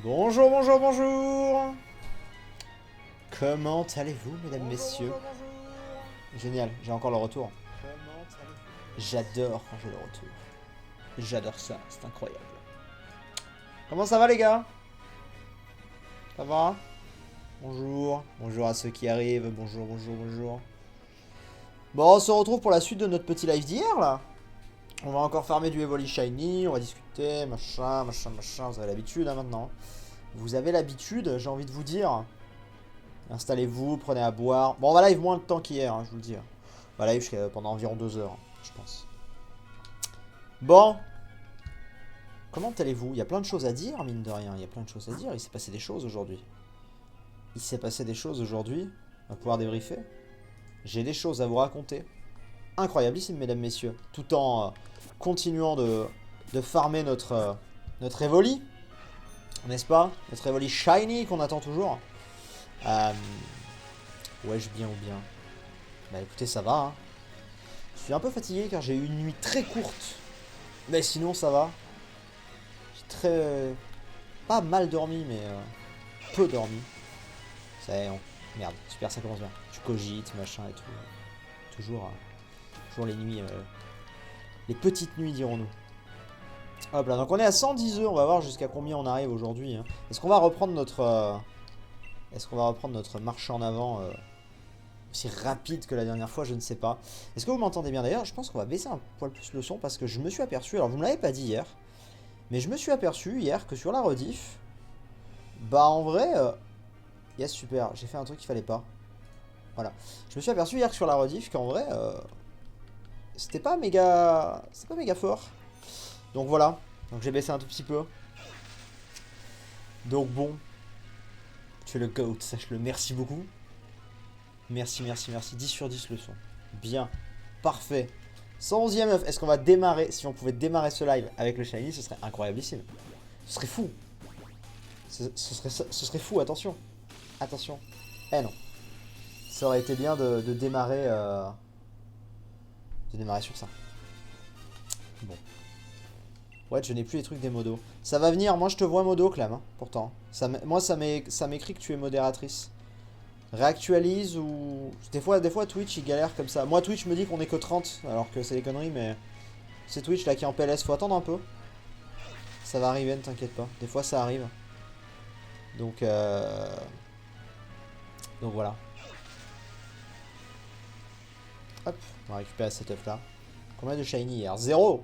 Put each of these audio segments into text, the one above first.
Bonjour, bonjour, bonjour. Comment allez-vous, mesdames, messieurs? Génial, j'ai encore le retour. J'adore quand j'ai le retour. J'adore ça, c'est incroyable. Comment ça va, les gars? Ça va? Bonjour, bonjour à ceux qui arrivent, bonjour, bonjour, bonjour. Bon, on se retrouve pour la suite de notre petit live d'hier, là. On va encore farmer du Evoli Shiny, on va discuter, machin, machin, machin. Vous avez l'habitude, hein, maintenant. Vous avez l'habitude, j'ai envie de vous dire. Installez-vous, prenez à boire. Bon, on va live moins de temps qu'hier, hein, je vous le dis. On va live pendant environ 2 heures, je pense. Bon. Comment allez-vous? Il y a plein de choses à dire, mine de rien. Il y a plein de choses à dire. Il s'est passé des choses aujourd'hui. Il s'est passé des choses aujourd'hui. On va pouvoir débriefer. J'ai des choses à vous raconter. Incroyablissime, mesdames, messieurs. Tout en continuant de farmer notre Evoli. N'est-ce pas? Notre Evoli Shiny qu'on attend toujours. Ouais-je bien ou bien? Bah écoutez, ça va, hein. Je suis un peu fatigué car j'ai eu une nuit très courte. Mais sinon, ça va. J'ai très... pas mal dormi, mais peu dormi. Ça y est, merde, super, ça commence bien. Tu cogites, machin et tout. Toujours les nuits... les petites nuits, dirons-nous. Hop là, donc on est à 110 œufs. On va voir jusqu'à combien on arrive aujourd'hui, hein. Est-ce qu'on va reprendre notre... Est-ce qu'on va reprendre notre marche en avant aussi rapide que la dernière fois, je ne sais pas. Est-ce que vous m'entendez bien d'ailleurs? Je pense qu'on va baisser un poil plus le son parce que je me suis aperçu, alors vous me l'avez pas dit hier, mais je me suis aperçu hier que sur la rediff, bah en vrai, yes super, j'ai fait un truc qu'il fallait pas. Voilà. Je me suis aperçu hier que sur la rediff qu'en vrai, c'était pas méga, c'est pas méga fort. Donc voilà, donc j'ai baissé un tout petit peu. Donc bon, tu es le GOAT, sache-le, merci beaucoup. Merci, merci, merci. 10 sur 10 le son. Bien. Parfait. 111e œuf. Est-ce qu'on va démarrer? Si on pouvait démarrer ce live avec le shiny, ce serait incroyablissime. Ce serait fou. Ce serait fou, attention. Attention. Eh non. Ça aurait été bien de démarrer sur ça. Bon. Ouais, je n'ai plus les trucs des modos. Ça va venir, moi je te vois modo, Clam, hein, pourtant. Moi ça m'écrit que tu es modératrice. Réactualise ou... Des fois Twitch il galère comme ça. Moi Twitch me dit qu'on est que 30 alors que c'est des conneries, mais c'est Twitch là qui est en PLS. Faut attendre un peu. Ça va arriver, ne t'inquiète pas. Des fois ça arrive. Donc voilà. Hop, on va récupérer cet œuf là. Combien de shiny hier? 0.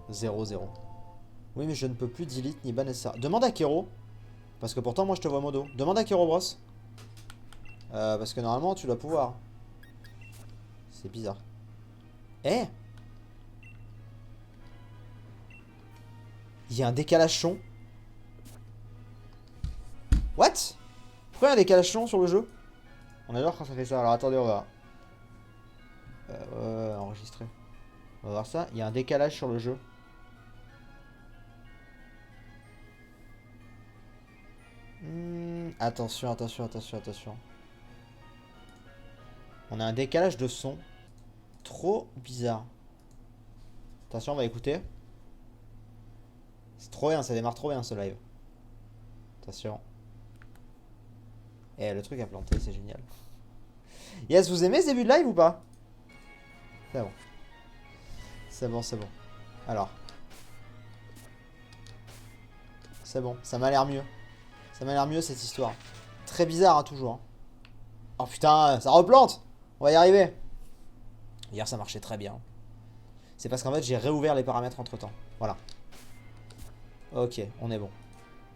0, 0. Oui, mais je ne peux plus delete ni ban ça. Demande à Kero. Parce que pourtant moi je te vois modo. Demande à Kero Bros. Parce que normalement tu dois pouvoir. C'est bizarre. Eh, il y a un décalage son. What? Pourquoi il y a un décalage son sur le jeu? On adore quand ça fait ça. Alors attendez, on va enregistrer. On va voir ça. Il y a un décalage sur le jeu. Attention, attention, attention, attention. On a un décalage de son. Trop bizarre. Attention, on va écouter. C'est trop bien, ça démarre trop bien ce live. Attention. Et le truc a planté, c'est génial. Yes, vous aimez ce début de live ou pas? C'est bon. C'est bon, c'est bon. Alors. C'est bon, ça m'a l'air mieux. Ça m'a l'air mieux cette histoire. Très bizarre, hein, toujours. Hein. Oh putain, ça replante. On va y arriver. Hier, ça marchait très bien. C'est parce qu'en fait, j'ai réouvert les paramètres entre temps. Voilà. Ok, on est bon.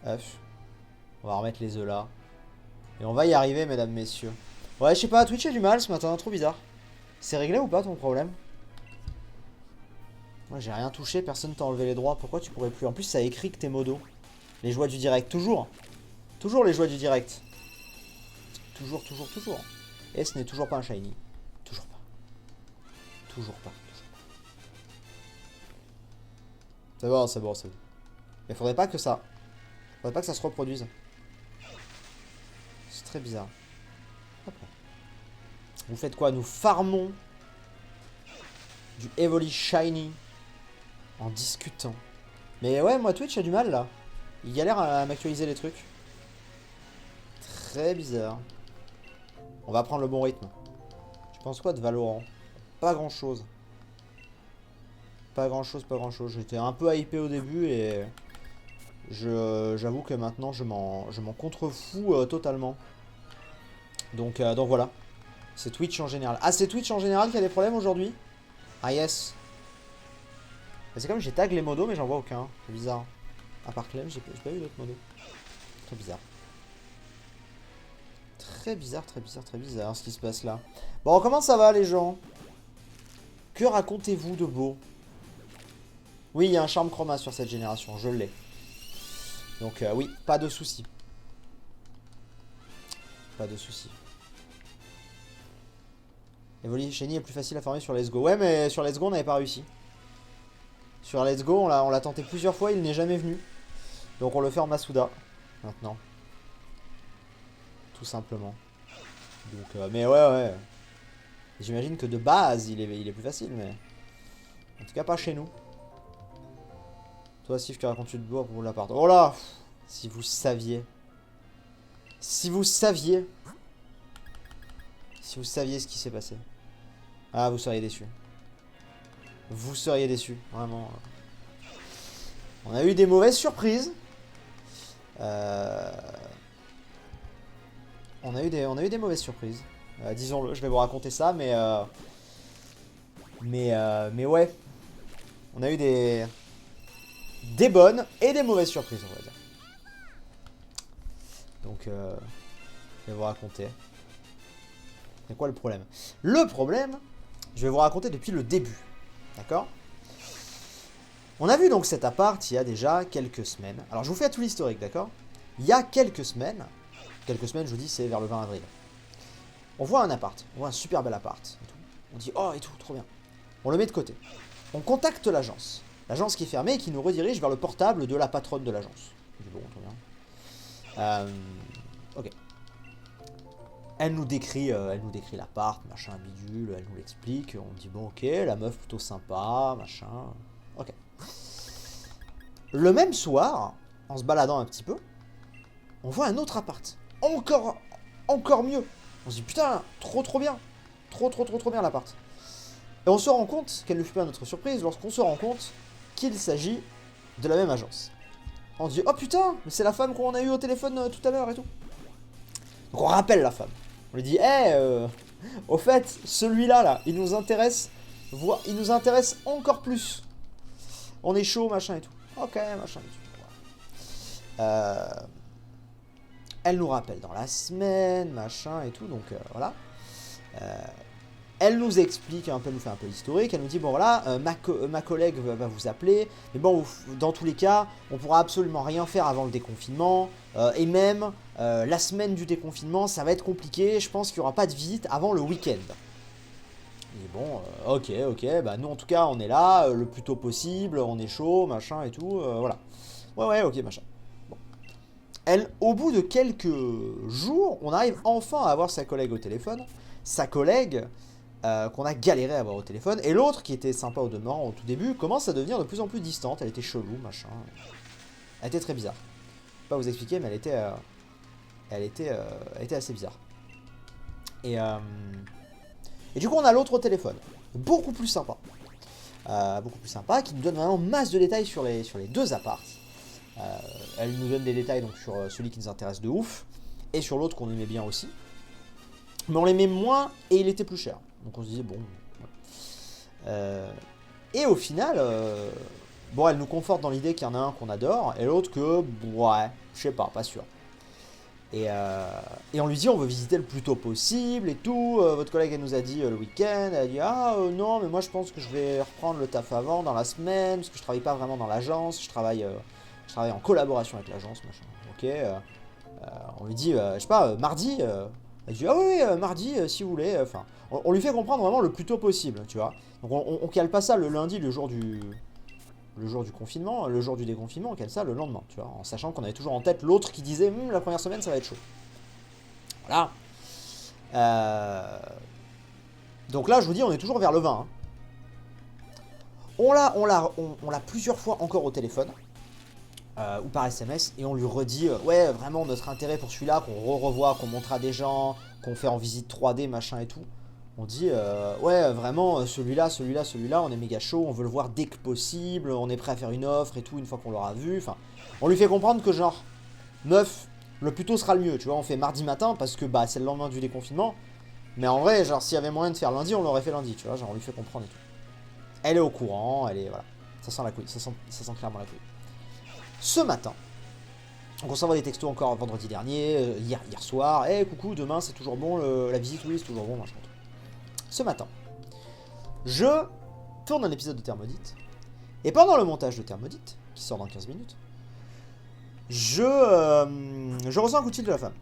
Œuf. On va remettre les œufs là. Et on va y arriver, mesdames, messieurs. Ouais, je sais pas, Twitch a du mal ce matin, trop bizarre. C'est réglé ou pas ton problème? Moi, j'ai rien touché, personne t'a enlevé les droits. Pourquoi tu pourrais plus? En plus, ça écrit que t'es modo. Les joies du direct, toujours. Toujours les joies du direct. Toujours, toujours, toujours. Et ce n'est toujours pas un shiny. Toujours pas. Toujours pas. C'est bon, c'est bon, c'est bon. Mais faudrait pas que ça. Faudrait pas que ça se reproduise. C'est très bizarre. Hop là. Vous faites quoi? Nous farmons du Evoli Shiny en discutant. Mais ouais, moi Twitch a du mal là. Il galère à m'actualiser les trucs. Très bizarre. On va prendre le bon rythme. Tu penses quoi de Valorant? Pas grand chose. Pas grand chose, pas grand chose. J'étais un peu hypé au début et j'avoue que maintenant je m'en contrefous totalement. Donc voilà. C'est Twitch en général. Ah, c'est Twitch en général qui a des problèmes aujourd'hui? Ah yes. C'est comme j'ai tag les modos mais j'en vois aucun. C'est bizarre. À part Clem, j'ai pas vu d'autres modos. Très bizarre. Très bizarre, très bizarre, très bizarre ce qui se passe là. Bon, comment ça va les gens? Que racontez-vous de beau? Oui, il y a un charme chroma sur cette génération, je l'ai. Donc oui, pas de soucis. Pas de soucis. Evoli Shiny est plus facile à farmer sur Let's Go. Ouais, mais sur Let's Go, on n'avait pas réussi. Sur Let's Go, on l'a tenté plusieurs fois, il n'est jamais venu. Donc on le fait en Masuda, maintenant. Tout simplement. Donc, mais ouais. J'imagine que de base, il est plus facile, mais... En tout cas, pas chez nous. Toi, Sif, que racontes-tu de beau pour l'appart? Oh là! Si vous saviez. Si vous saviez. Si vous saviez ce qui s'est passé. Ah, vous seriez déçus. Vous seriez déçus, vraiment. On a eu des mauvaises surprises. On a eu des mauvaises surprises. Disons-le, je vais vous raconter ça, mais ouais. On a eu des bonnes et des mauvaises surprises, on va dire. Donc, je vais vous raconter. C'est quoi le problème? Le problème, je vais vous raconter depuis le début. D'accord? On a vu donc cet appart il y a déjà quelques semaines. Alors, je vous fais tout l'historique, d'accord? Il y a quelques semaines, je vous dis, c'est vers le 20 avril. On voit un appart, on voit un super bel appart. Et tout. On dit, oh, et tout, trop bien. On le met de côté. On contacte l'agence. L'agence qui est fermée et qui nous redirige vers le portable de la patronne de l'agence. Je dis, bon, trop bien. Ok. Elle nous décrit l'appart, machin, bidule, elle nous l'explique. On dit, bon, ok, la meuf plutôt sympa, machin. Ok. Le même soir, en se baladant un petit peu, on voit un autre appart. Encore mieux. On se dit, putain, trop bien. Trop bien l'appart. Et on se rend compte, quelle ne fut pas notre surprise, lorsqu'on se rend compte qu'il s'agit de la même agence. On se dit, oh putain, mais c'est la femme qu'on a eue au téléphone tout à l'heure et tout. Donc on rappelle la femme. On lui dit, au fait, celui-là, là, il nous intéresse encore plus. On est chaud, machin et tout. Ok, machin et tout. Elle nous rappelle dans la semaine, machin et tout, donc voilà. Elle nous explique un peu, elle nous fait un peu l'historique, elle nous dit, bon voilà, ma collègue va vous appeler, mais bon, dans tous les cas, on pourra absolument rien faire avant le déconfinement, et même, la semaine du déconfinement, ça va être compliqué, je pense qu'il n'y aura pas de visite avant le week-end. Et bon, ok, bah nous en tout cas, on est là, le plus tôt possible, on est chaud, machin et tout, voilà. Ouais, ok, machin. Elle, au bout de quelques jours, on arrive enfin à avoir sa collègue au téléphone. Sa collègue qu'on a galéré à avoir au téléphone. Et l'autre, qui était sympa au demeurant au tout début, commence à devenir de plus en plus distante. Elle était chelou, machin. Elle était très bizarre. Je vais pas vous expliquer, mais elle était assez bizarre. Et du coup, on a l'autre au téléphone. Beaucoup plus sympa. Qui nous donne vraiment masse de détails sur les deux apparts. Elle nous donne des détails donc sur celui qui nous intéresse de ouf et sur l'autre qu'on aimait bien aussi, mais on l'aimait moins et il était plus cher, donc on se disait bon et au final bon, elle nous conforte dans l'idée qu'il y en a un qu'on adore et l'autre que ouais, je sais pas sûr, et on lui dit on veut visiter le plus tôt possible et tout. Votre collègue elle nous a dit le week-end, elle a dit non mais moi je pense que je vais reprendre le taf avant dans la semaine parce que je travaille pas vraiment dans l'agence, je travaille en collaboration avec l'agence, machin. Ok, on lui dit, je sais pas, mardi. Elle dit, ah oui, mardi, si vous voulez. Enfin, on lui fait comprendre vraiment le plus tôt possible, tu vois. Donc on cale pas ça le lundi, le jour du confinement, le jour du déconfinement, on cale ça le lendemain, tu vois. En sachant qu'on avait toujours en tête l'autre qui disait, la première semaine, ça va être chaud. Voilà. Donc là, je vous dis, on est toujours vers le 20. Hein. On l'a plusieurs fois encore au téléphone. ou par SMS, et on lui redit ouais, vraiment notre intérêt pour celui-là, qu'on revoit, qu'on montre à des gens, qu'on fait en visite 3D, machin et tout. On dit ouais, vraiment celui-là, on est méga chaud, on veut le voir dès que possible, on est prêt à faire une offre et tout une fois qu'on l'aura vu. Enfin, on lui fait comprendre que genre meuf, le plus tôt sera le mieux, tu vois. On fait mardi matin parce que bah c'est le lendemain du déconfinement. Mais en vrai, genre s'il y avait moyen de faire lundi, on l'aurait fait lundi, tu vois. Genre on lui fait comprendre et tout. Elle est au courant, elle est voilà. Ça sent la couille, ça sent clairement la couille. Ce matin, donc on s'envoie des textos encore vendredi dernier, hier soir. Eh coucou, demain c'est toujours bon, la visite, oui c'est toujours bon, machin. Ce matin, je tourne un épisode de Thermodite. Et pendant le montage de Thermodite, qui sort dans 15 minutes, je reçois un coup de fil de la femme.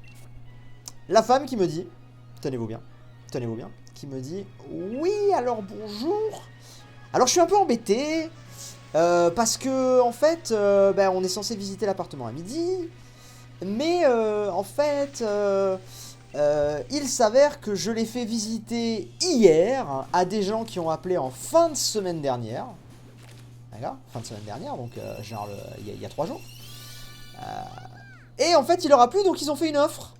La femme qui me dit, tenez-vous bien, qui me dit, oui alors bonjour. Alors je suis un peu embêté, parce que en fait, on est censé visiter l'appartement à midi, mais en fait, il s'avère que je l'ai fait visiter hier à des gens qui ont appelé en fin de semaine dernière. D'accord ? Fin de semaine dernière, donc genre il y a 3 jours. Et en fait, il leur a plu, donc ils ont fait une offre.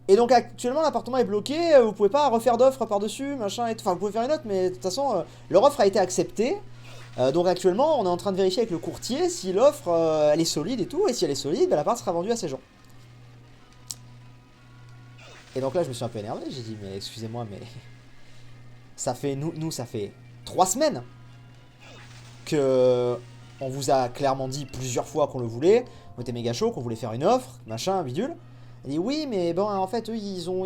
Et donc actuellement, l'appartement est bloqué, vous pouvez pas refaire d'offre par-dessus, machin et tout. Enfin, vous pouvez faire une autre, mais de toute façon, leur offre a été acceptée. Donc actuellement, on est en train de vérifier avec le courtier si l'offre, elle est solide et tout. Et si elle est solide, l'appart sera vendu à ces gens. Et donc là, je me suis un peu énervé. J'ai dit, mais excusez-moi, mais ça fait ça fait 3 semaines que on vous a clairement dit plusieurs fois qu'on le voulait. On était méga chaud, qu'on voulait faire une offre, machin, bidule. Elle dit oui, mais bon, en fait, eux, ils l'ont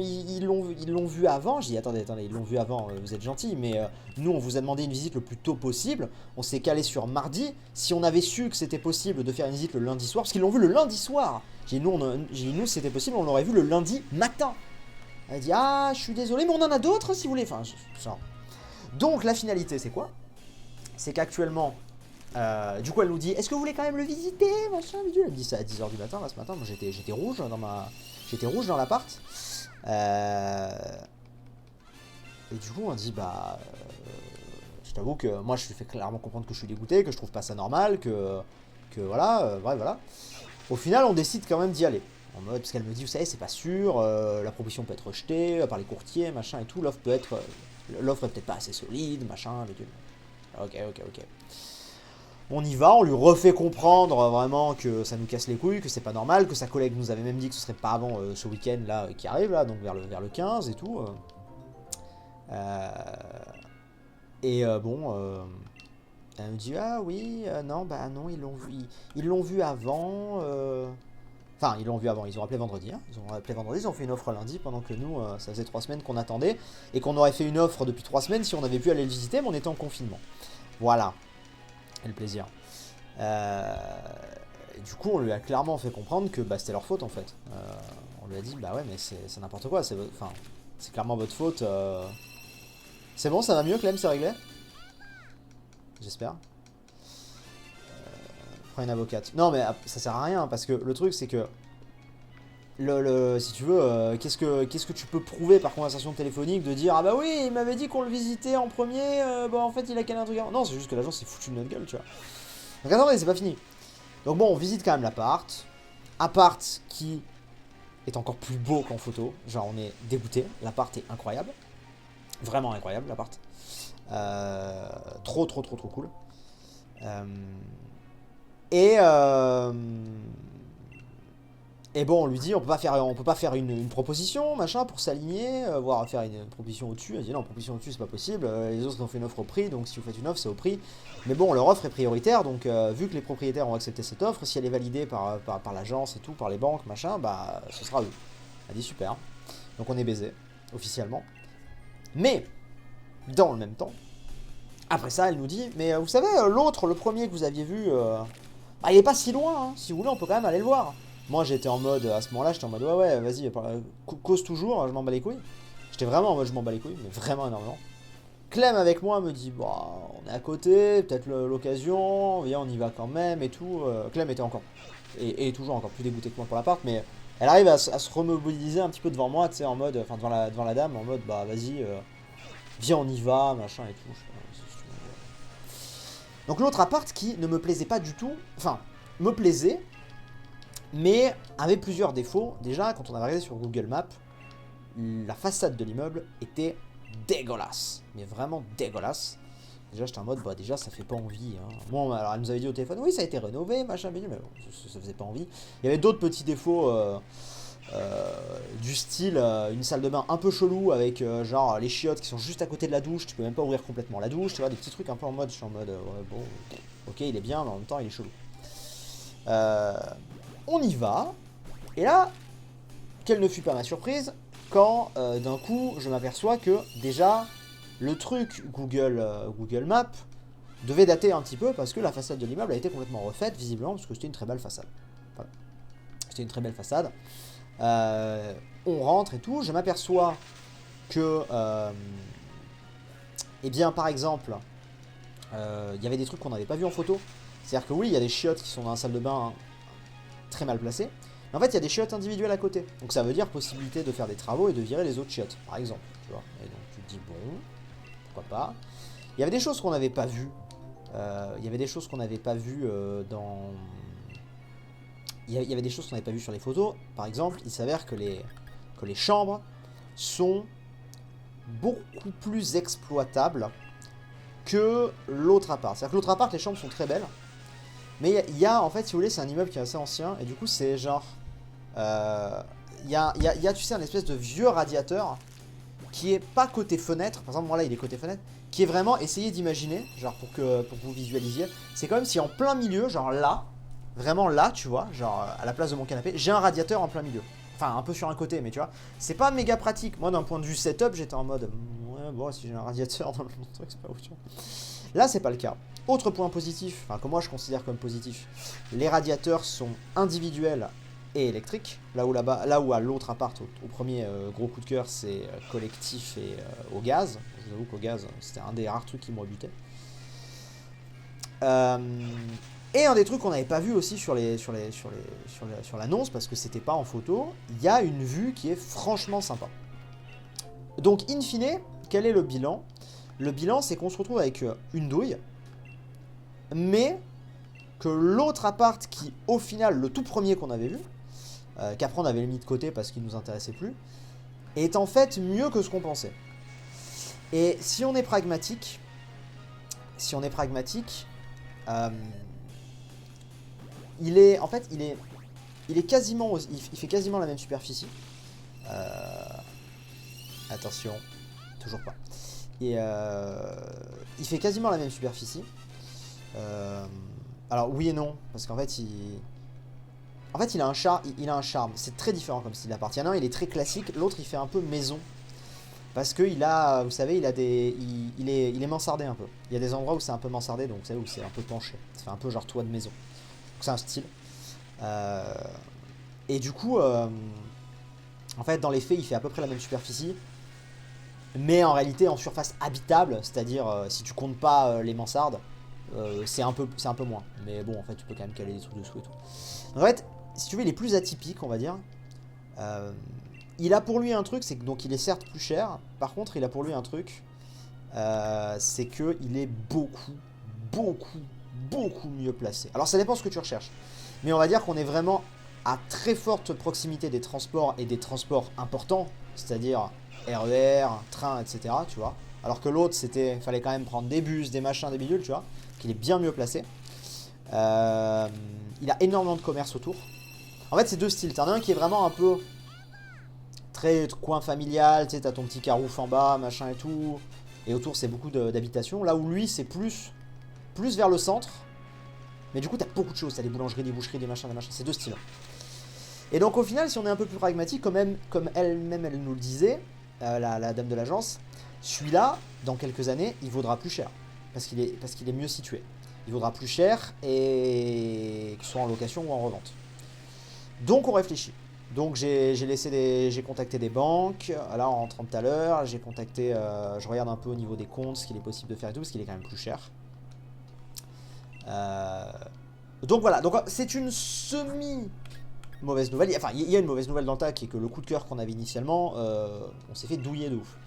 vu avant. Je dis attendez, ils l'ont vu avant, vous êtes gentils, mais nous, on vous a demandé une visite le plus tôt possible. On s'est calé sur mardi. Si on avait su que c'était possible de faire une visite le lundi soir, parce qu'ils l'ont vu le lundi soir. J'ai dit nous, c'était possible, on l'aurait vu le lundi matin. Elle dit ah, je suis désolé, mais on en a d'autres si vous voulez. Enfin, genre. Donc, la finalité, c'est quoi? C'est qu'actuellement, du coup, elle nous dit est-ce que vous voulez quand même le visiter, machin, bidule. Elle me dit ça à 10h du matin, là, ce matin. Moi, j'étais rouge dans l'appart. Et du coup, on dit bah. Je t'avoue que moi, je lui fais clairement comprendre que je suis dégoûté, que je trouve pas ça normal, que voilà, bref, voilà. Au final, on décide quand même d'y aller. En mode, parce qu'elle me dit, vous savez, c'est pas sûr, la proposition peut être rejetée par les courtiers, machin et tout, l'offre est peut-être pas assez solide, machin, bidule. Ok. On y va, on lui refait comprendre vraiment que ça nous casse les couilles, que c'est pas normal, que sa collègue nous avait même dit que ce serait pas avant ce week-end là qui arrive là, donc vers le 15 et tout. Elle me dit ah oui, non bah non ils l'ont vu avant. Enfin ils l'ont vu avant, ils ont appelé vendredi, hein. Ils ont fait une offre lundi pendant que nous ça faisait 3 semaines qu'on attendait et qu'on aurait fait une offre depuis 3 semaines si on avait pu aller le visiter, mais on était en confinement. Voilà. Et le plaisir. Du coup, on lui a clairement fait comprendre que bah, c'était leur faute en fait. On lui a dit, bah ouais, mais c'est n'importe quoi. C'est clairement votre faute. C'est bon, ça va mieux, Clem, c'est réglé? J'espère. Prends une avocate. Non, mais ça sert à rien parce que le truc, c'est que. Si tu veux, qu'est-ce que tu peux prouver par conversation téléphonique de dire ah bah oui, il m'avait dit qu'on le visitait en premier, bah en fait il a calé un truc avant. Non, c'est juste que l'agence s'est foutu de notre gueule, tu vois. Donc attendez, c'est pas fini. Donc bon, on visite quand même l'appart. Appart qui est encore plus beau qu'en photo. Genre on est dégoûté. L'appart est incroyable. Vraiment incroyable l'appart. Trop cool. Et bon, on lui dit, on peut pas faire une proposition, machin, pour s'aligner, voire faire une proposition au-dessus. Elle dit non, proposition au-dessus, c'est pas possible. Les autres ont fait une offre au prix, donc si vous faites une offre, c'est au prix. Mais bon, leur offre est prioritaire, donc vu que les propriétaires ont accepté cette offre, si elle est validée par l'agence et tout, par les banques, machin, bah ce sera eux. Elle dit super. Donc on est baisé, officiellement. Mais, dans le même temps, après ça, elle nous dit, mais vous savez, l'autre, le premier que vous aviez vu, bah, il est pas si loin, hein. Si vous voulez, on peut quand même aller le voir. Moi j'étais en mode, à ce moment-là, j'étais en mode ouais, vas-y, cause toujours, je m'en bats les couilles. J'étais vraiment en mode je m'en bats les couilles, mais vraiment énormément. Clem avec moi me dit, bah, on est à côté, peut-être l'occasion, viens, on y va quand même et tout. Clem était encore, et toujours encore plus dégoûtée que moi pour l'appart, mais elle arrive à se remobiliser un petit peu devant moi, tu sais, en mode, enfin devant la dame, en mode, bah vas-y, viens, on y va, machin et tout. Donc l'autre appart qui ne me plaisait pas du tout, enfin, me plaisait, mais avait plusieurs défauts. Déjà, quand on avait regardé sur Google Maps, la façade de l'immeuble était dégueulasse. Mais vraiment dégueulasse. Déjà, j'étais en mode, bah déjà, ça fait pas envie. Hein. Moi, alors, elle nous avait dit au téléphone, oui, ça a été rénové, machin, mais bon, ça faisait pas envie. Il y avait d'autres petits défauts du style, une salle de bain un peu chelou avec genre les chiottes qui sont juste à côté de la douche. Tu peux même pas ouvrir complètement la douche, tu vois, des petits trucs un peu en mode, je suis en mode, ouais, bon, ok, il est bien, mais en même temps, il est chelou. On y va, et là, quelle ne fut pas ma surprise quand d'un coup je m'aperçois que déjà le truc Google Maps devait dater un petit peu parce que la façade de l'immeuble a été complètement refaite visiblement parce que c'était une très belle façade. Voilà. C'était une très belle façade. On rentre et tout, je m'aperçois que eh bien par exemple il y avait des trucs qu'on n'avait pas vu en photo. C'est-à-dire que oui, il y a des chiottes qui sont dans la salle de bain très mal placées. En fait, il y a des chiottes individuelles à côté. Donc ça veut dire possibilité de faire des travaux et de virer les autres chiottes, par exemple. Tu vois. Et donc tu te dis, bon, pourquoi pas. Il y avait des choses qu'on n'avait pas vues. Il y avait des choses qu'on n'avait pas vues dans... Il y avait des choses qu'on n'avait pas vues sur les photos. Par exemple, il s'avère que les chambres sont beaucoup plus exploitables que l'autre appart. C'est-à-dire que l'autre appart, les chambres sont très belles. Mais il y a, en fait, si vous voulez, c'est un immeuble qui est assez ancien. Et du coup, c'est genre... Il y a, tu sais, un espèce de vieux radiateur qui est pas côté fenêtre. Par exemple, moi là, il est côté fenêtre. Qui est vraiment, essayez d'imaginer, genre pour que vous visualisiez. C'est comme si en plein milieu, genre là, vraiment là, tu vois, genre à la place de mon canapé, j'ai un radiateur en plein milieu. Enfin, un peu sur un côté, mais tu vois, c'est pas méga pratique. Moi, d'un point de vue setup, j'étais en mode, ouais, bon, si j'ai un radiateur dans le truc, c'est pas ouf, tu vois. Là, c'est pas le cas. Autre point positif, enfin que moi je considère comme positif, les radiateurs sont individuels et électriques. Là où à l'autre appart, au premier gros coup de cœur, c'est collectif et au gaz. Je vous avoue qu'au gaz, c'était un des rares trucs qui me rebutait. Et un des trucs qu'on n'avait pas vu aussi sur l'annonce, parce que c'était pas en photo, il y a une vue qui est franchement sympa. Donc, in fine, quel est le bilan? Le bilan, c'est qu'on se retrouve avec une douille, mais que l'autre appart qui, au final, le tout premier qu'on avait vu, qu'après on avait mis de côté parce qu'il nous intéressait plus, est en fait mieux que ce qu'on pensait. Et si on est pragmatique, il est quasiment, il fait quasiment la même superficie. Attention, toujours pas. Et il fait quasiment la même superficie. Alors oui et non, parce qu'en fait il a un charme. C'est très différent comme style d'appart. Il y en a un, il est très classique, l'autre il fait un peu maison. Parce que il a, vous savez, il est mansardé un peu. Il y a des endroits où c'est un peu mansardé, donc vous savez où c'est un peu penché. Ça fait un peu genre toit de maison. Donc c'est un style. Et du coup, en fait, dans les faits, il fait à peu près la même superficie. Mais en réalité, en surface habitable, c'est-à-dire si tu comptes pas les mansardes, c'est un peu moins. Mais bon, en fait, tu peux quand même caler des trucs dessous et tout. Donc, en fait, si tu veux, il est plus atypique, on va dire. Il a pour lui un truc, c'est que donc il est certes plus cher. Par contre, il a pour lui un truc, c'est que il est beaucoup mieux placé. Alors, ça dépend ce que tu recherches. Mais on va dire qu'on est vraiment à très forte proximité des transports et des transports importants, c'est-à-dire RER, train, etc. Tu vois. Alors que l'autre, fallait quand même prendre des bus, des machins, des bidules, tu vois. Qu'il est bien mieux placé. Il a énormément de commerce autour. En fait, c'est deux styles. T'en as un qui est vraiment un peu très coin familial, tu sais, t'as ton petit carouf en bas, machin et tout. Et autour, c'est beaucoup d'habitations. Là où lui, c'est plus vers le centre. Mais du coup, t'as beaucoup de choses. T'as des boulangeries, des boucheries, des machins. C'est deux styles. Et donc, au final, si on est un peu plus pragmatique, comme elle-même, elle nous le disait, la dame de l'agence, celui-là, dans quelques années, il vaudra plus cher. Parce qu'il est mieux situé. Il vaudra plus cher, et que ce soit en location ou en revente. Donc, on réfléchit. Donc, j'ai contacté des banques. Là, en rentrant tout à l'heure, j'ai contacté... je regarde un peu au niveau des comptes, ce qu'il est possible de faire et tout, parce qu'il est quand même plus cher. Donc voilà, donc c'est une semi-mauvaise nouvelle. Enfin, il y a une mauvaise nouvelle dans le tas, qui est que le coup de cœur qu'on avait initialement, on s'est fait douiller de ouf.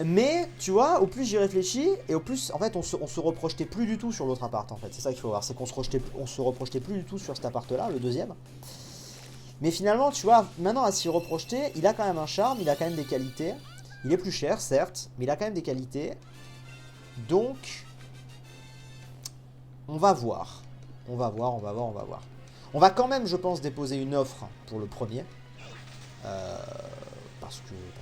Mais, tu vois, au plus j'y réfléchis, et au plus, en fait, on se reprojetait plus du tout sur l'autre appart, en fait. C'est ça qu'il faut voir, c'est qu'on se reprojetait plus du tout sur cet appart-là, le deuxième. Mais finalement, tu vois, maintenant à s'y reprojeter, il a quand même un charme, il a quand même des qualités. Il est plus cher, certes, mais il a quand même des qualités. Donc, on va voir. On va voir. On va quand même, je pense, déposer une offre pour le premier. Parce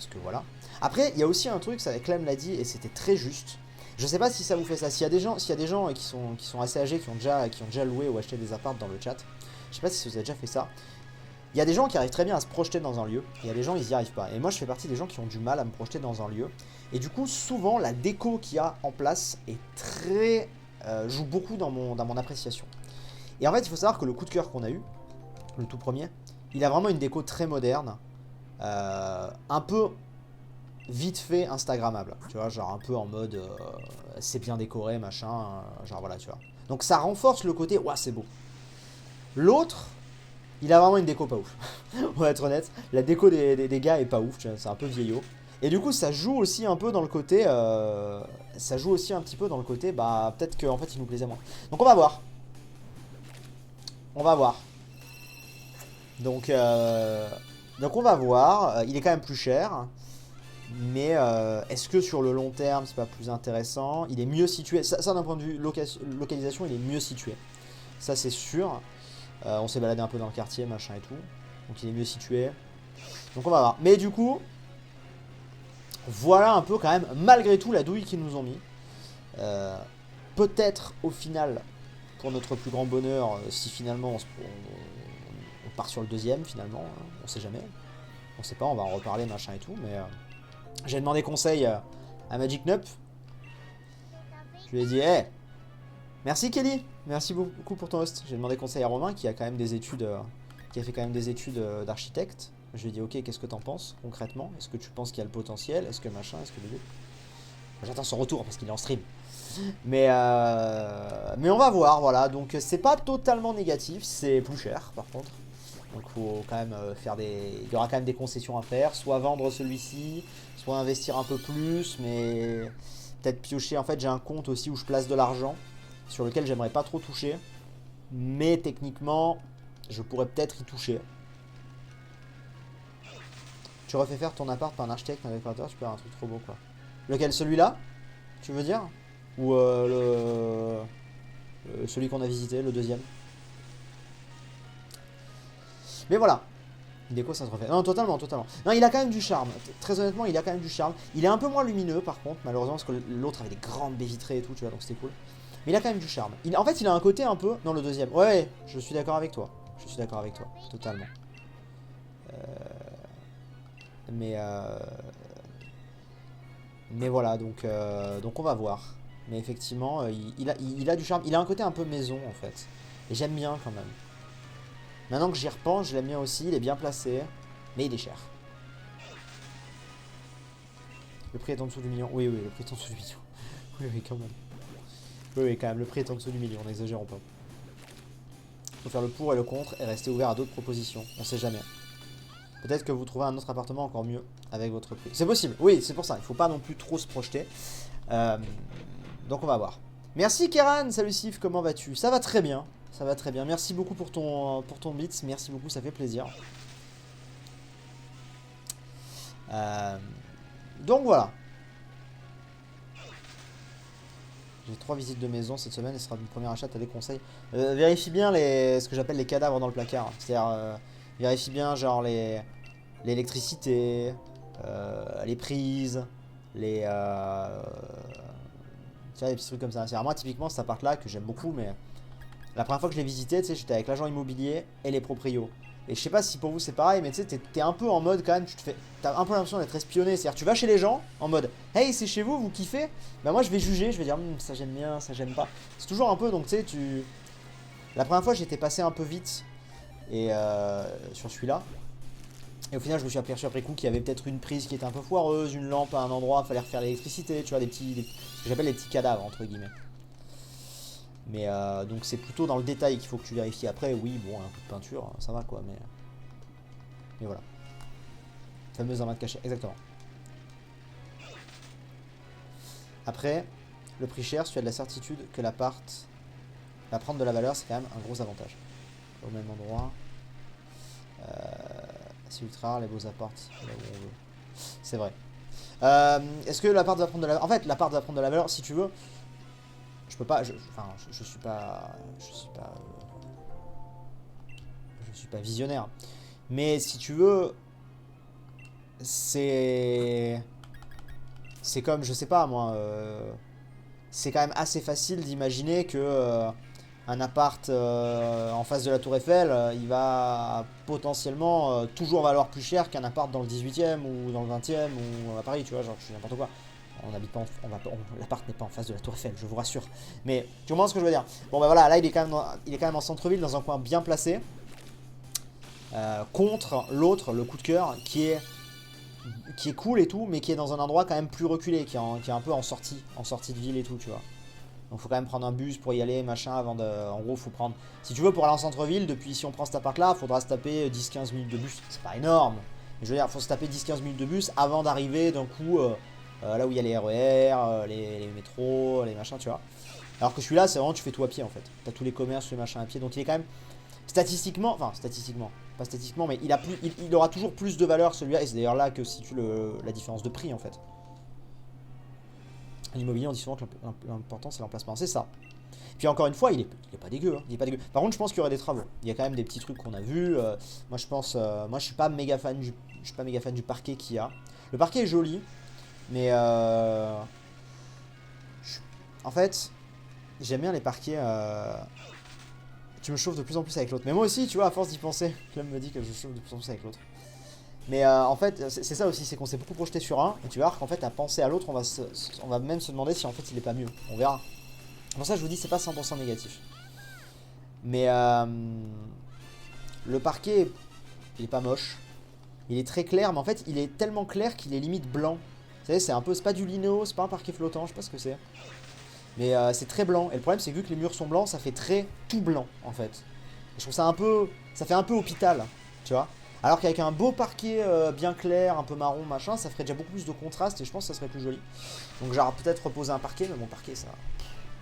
que voilà. Après, il y a aussi un truc, ça Clem l'a dit, et c'était très juste. Je sais pas si ça vous fait ça. S'il y a des gens qui sont assez âgés, qui ont déjà loué ou acheté des apparts dans le chat, je sais pas si vous avez déjà fait ça. Il y a des gens qui arrivent très bien à se projeter dans un lieu, et il y a des gens, ils n'y arrivent pas. Et moi, je fais partie des gens qui ont du mal à me projeter dans un lieu. Et du coup, souvent, la déco qu'il y a en place est très... joue beaucoup dans mon appréciation. Et en fait, il faut savoir que le coup de cœur qu'on a eu, le tout premier, il a vraiment une déco très moderne, un peu vite fait Instagrammable. Tu vois, genre un peu en mode c'est bien décoré, machin, genre voilà, tu vois. Donc ça renforce le côté, ouah, c'est beau. L'autre... il a vraiment une déco pas ouf. On va être honnête. La déco des gars est pas ouf. C'est un peu vieillot. Et du coup, ça joue aussi un peu dans le côté... ça joue aussi un petit peu dans le côté... bah, peut-être qu'en fait, il nous plaisait moins. Donc, on va voir. On va voir. Donc on va voir. Il est quand même plus cher. Mais est-ce que sur le long terme, c'est pas plus intéressant? Il est mieux situé. Ça d'un point de vue localisation, il est mieux situé. Ça, c'est sûr. On s'est baladé un peu dans le quartier, machin et tout. Donc il est mieux situé. Donc on va voir. Mais du coup, voilà un peu quand même, malgré tout, la douille qu'ils nous ont mis. Peut-être au final, pour notre plus grand bonheur, si finalement on part sur le deuxième, finalement, on sait jamais. On sait pas, on va en reparler, machin et tout. Mais j'ai demandé conseil à Magic Nup. Je lui ai dit, hey, merci Kelly, merci beaucoup pour ton host. J'ai demandé conseil à Romain qui a quand même des études, qui a fait quand même des études d'architecte. Je lui ai dit ok, qu'est-ce que t'en penses concrètement? Est-ce que tu penses qu'il y a le potentiel? Est-ce que machin? Est-ce que bébé? J'attends son retour parce qu'il est en stream. Mais on va voir, voilà. Donc c'est pas totalement négatif, c'est plus cher par contre. Donc faut quand même faire des... il y aura quand même des concessions à faire. Soit vendre celui-ci, soit investir un peu plus, mais peut-être piocher. En fait j'ai un compte aussi où je place de l'argent, sur lequel j'aimerais pas trop toucher. Mais techniquement, je pourrais peut-être y toucher. Tu refais faire ton appart par un architecte, un décorateur, tu peux avoir un truc trop beau quoi. Lequel? Celui-là? Tu veux dire? Ou celui qu'on a visité, le deuxième? Mais voilà. Déco, ça se refait. Non, totalement. Non, il a quand même du charme. Très honnêtement, il a quand même du charme. Il est un peu moins lumineux par contre, malheureusement, parce que l'autre avait des grandes baies vitrées et tout, tu vois, donc c'était cool. Mais il a quand même du charme. En fait, il a un côté un peu... Non, le deuxième. Ouais, je suis d'accord avec toi. Totalement. Mais voilà, donc on va voir. Mais effectivement, il a du charme. Il a un côté un peu maison en fait. Et j'aime bien quand même. Maintenant que j'y repense, je l'aime bien aussi. Il est bien placé. Mais il est cher. Le prix est en dessous du million. Oui, le prix est en dessous du million. Oui, quand même. Oui, quand même. Le prix est en dessous du million. N'exagérons pas. Faut faire le pour et le contre et rester ouvert à d'autres propositions. On sait jamais. Peut-être que vous trouverez un autre appartement encore mieux avec votre prix. C'est possible, oui, c'est pour ça. Il ne faut pas non plus trop se projeter. Donc on va voir. Merci Kéran, salut Sif, comment vas-tu? Ça va très bien. Merci beaucoup pour ton bits. Merci beaucoup, ça fait plaisir. Donc voilà. J'ai 3 visites de maison cette semaine et ce sera mon premier achat. T'as des conseils? Vérifie bien ce que j'appelle les cadavres dans le placard. C'est-à-dire, vérifie bien genre l'électricité, les prises, tu vois, les petits trucs comme ça. C'est moi typiquement cet appart là que j'aime beaucoup, mais la première fois que je l'ai visité, tu sais, j'étais avec l'agent immobilier et les proprios. Et je sais pas si pour vous c'est pareil, mais tu sais, t'es un peu en mode quand même, t'as un peu l'impression d'être espionné. C'est-à-dire, tu vas chez les gens en mode, hey, c'est chez vous, vous kiffez? Bah moi je vais juger, je vais dire, ça j'aime bien, ça j'aime pas. C'est toujours un peu, donc tu sais, la première fois j'étais passé un peu vite et sur celui-là. Et au final, je me suis aperçu après coup qu'il y avait peut-être une prise qui était un peu foireuse, une lampe à un endroit, il fallait refaire l'électricité, tu vois, ce que j'appelle les petits cadavres, entre guillemets. Mais donc c'est plutôt dans le détail qu'il faut que tu vérifies. Après, oui, bon, un coup de peinture, ça va quoi, mais voilà. Fameuse armoire cachée, exactement. Après, le prix cher, si tu as de la certitude que l'appart va prendre de la valeur, c'est quand même un gros avantage. Au même endroit. C'est ultra rare les beaux apparts. Là où on veut. C'est vrai. Est-ce que l'appart va prendre de la valeur? En fait, l'appart va prendre de la valeur si tu veux. Je peux pas. Enfin, je suis pas. Je suis pas visionnaire. Mais si tu veux. C'est comme, je sais pas moi. C'est quand même assez facile d'imaginer que. Un appart en face de la Tour Eiffel, il va potentiellement toujours valoir plus cher qu'un appart dans le 18e ou dans le 20e ou à Paris, tu vois, genre je suis n'importe quoi. On habite pas, l'appart n'est pas en face de la Tour Eiffel, je vous rassure. Mais tu comprends ce que je veux dire? Bon bah voilà, là il est quand même en centre-ville, dans un coin bien placé, contre l'autre, le coup de cœur, qui est cool et tout, mais qui est dans un endroit quand même plus reculé, qui est un peu en sortie de ville et tout, tu vois. Donc faut quand même prendre un bus pour y aller, machin, avant de... En gros, faut prendre... Si tu veux, pour aller en centre-ville, depuis si on prend cet appart-là, faudra se taper 10-15 minutes de bus. C'est pas énorme. Mais je veux dire, faut se taper 10-15 minutes de bus avant d'arriver d'un coup là où il y a les RER, les métros, les machins, tu vois. Alors que celui-là, c'est vraiment, tu fais tout à pied, en fait. T'as tous les commerces, les machins à pied. Donc il est quand même... Statistiquement, enfin, statistiquement, pas statistiquement, mais il aura toujours plus de valeur, celui-là. Et c'est d'ailleurs là que se situe la différence de prix, en fait. L'immobilier, on dit souvent que l'important c'est l'emplacement, c'est ça. Puis encore une fois, il est pas dégueu, hein. Il est pas dégueu. Par contre, je pense qu'il y aurait des travaux. Il y a quand même des petits trucs qu'on a vus. Moi, je pense, moi, je suis pas méga fan du parquet qu'il y a. Le parquet est joli, mais en fait, j'aime bien les parquets. Tu me chauffes de plus en plus avec l'autre. Mais moi aussi, tu vois, à force d'y penser, Clem me dit que je chauffe de plus en plus avec l'autre. Mais en fait, c'est ça aussi, c'est qu'on s'est beaucoup projeté sur un, et tu vas voir qu'en fait, à penser à l'autre, on va même se demander si en fait il est pas mieux. On verra. Pour ça, je vous dis, c'est pas 100% négatif. Mais le parquet, il est pas moche. Il est très clair, mais en fait, il est tellement clair qu'il est limite blanc. Vous savez, c'est pas du lino, c'est pas un parquet flottant, je sais pas ce que c'est. Mais c'est très blanc. Et le problème, c'est que vu que les murs sont blancs, ça fait très tout blanc, en fait. Et je trouve ça un peu, ça fait un peu hôpital, tu vois. Alors qu'avec un beau parquet bien clair, un peu marron, machin, ça ferait déjà beaucoup plus de contraste et je pense que ça serait plus joli. Donc j'aurais peut-être reposé un parquet, mais mon parquet, ça...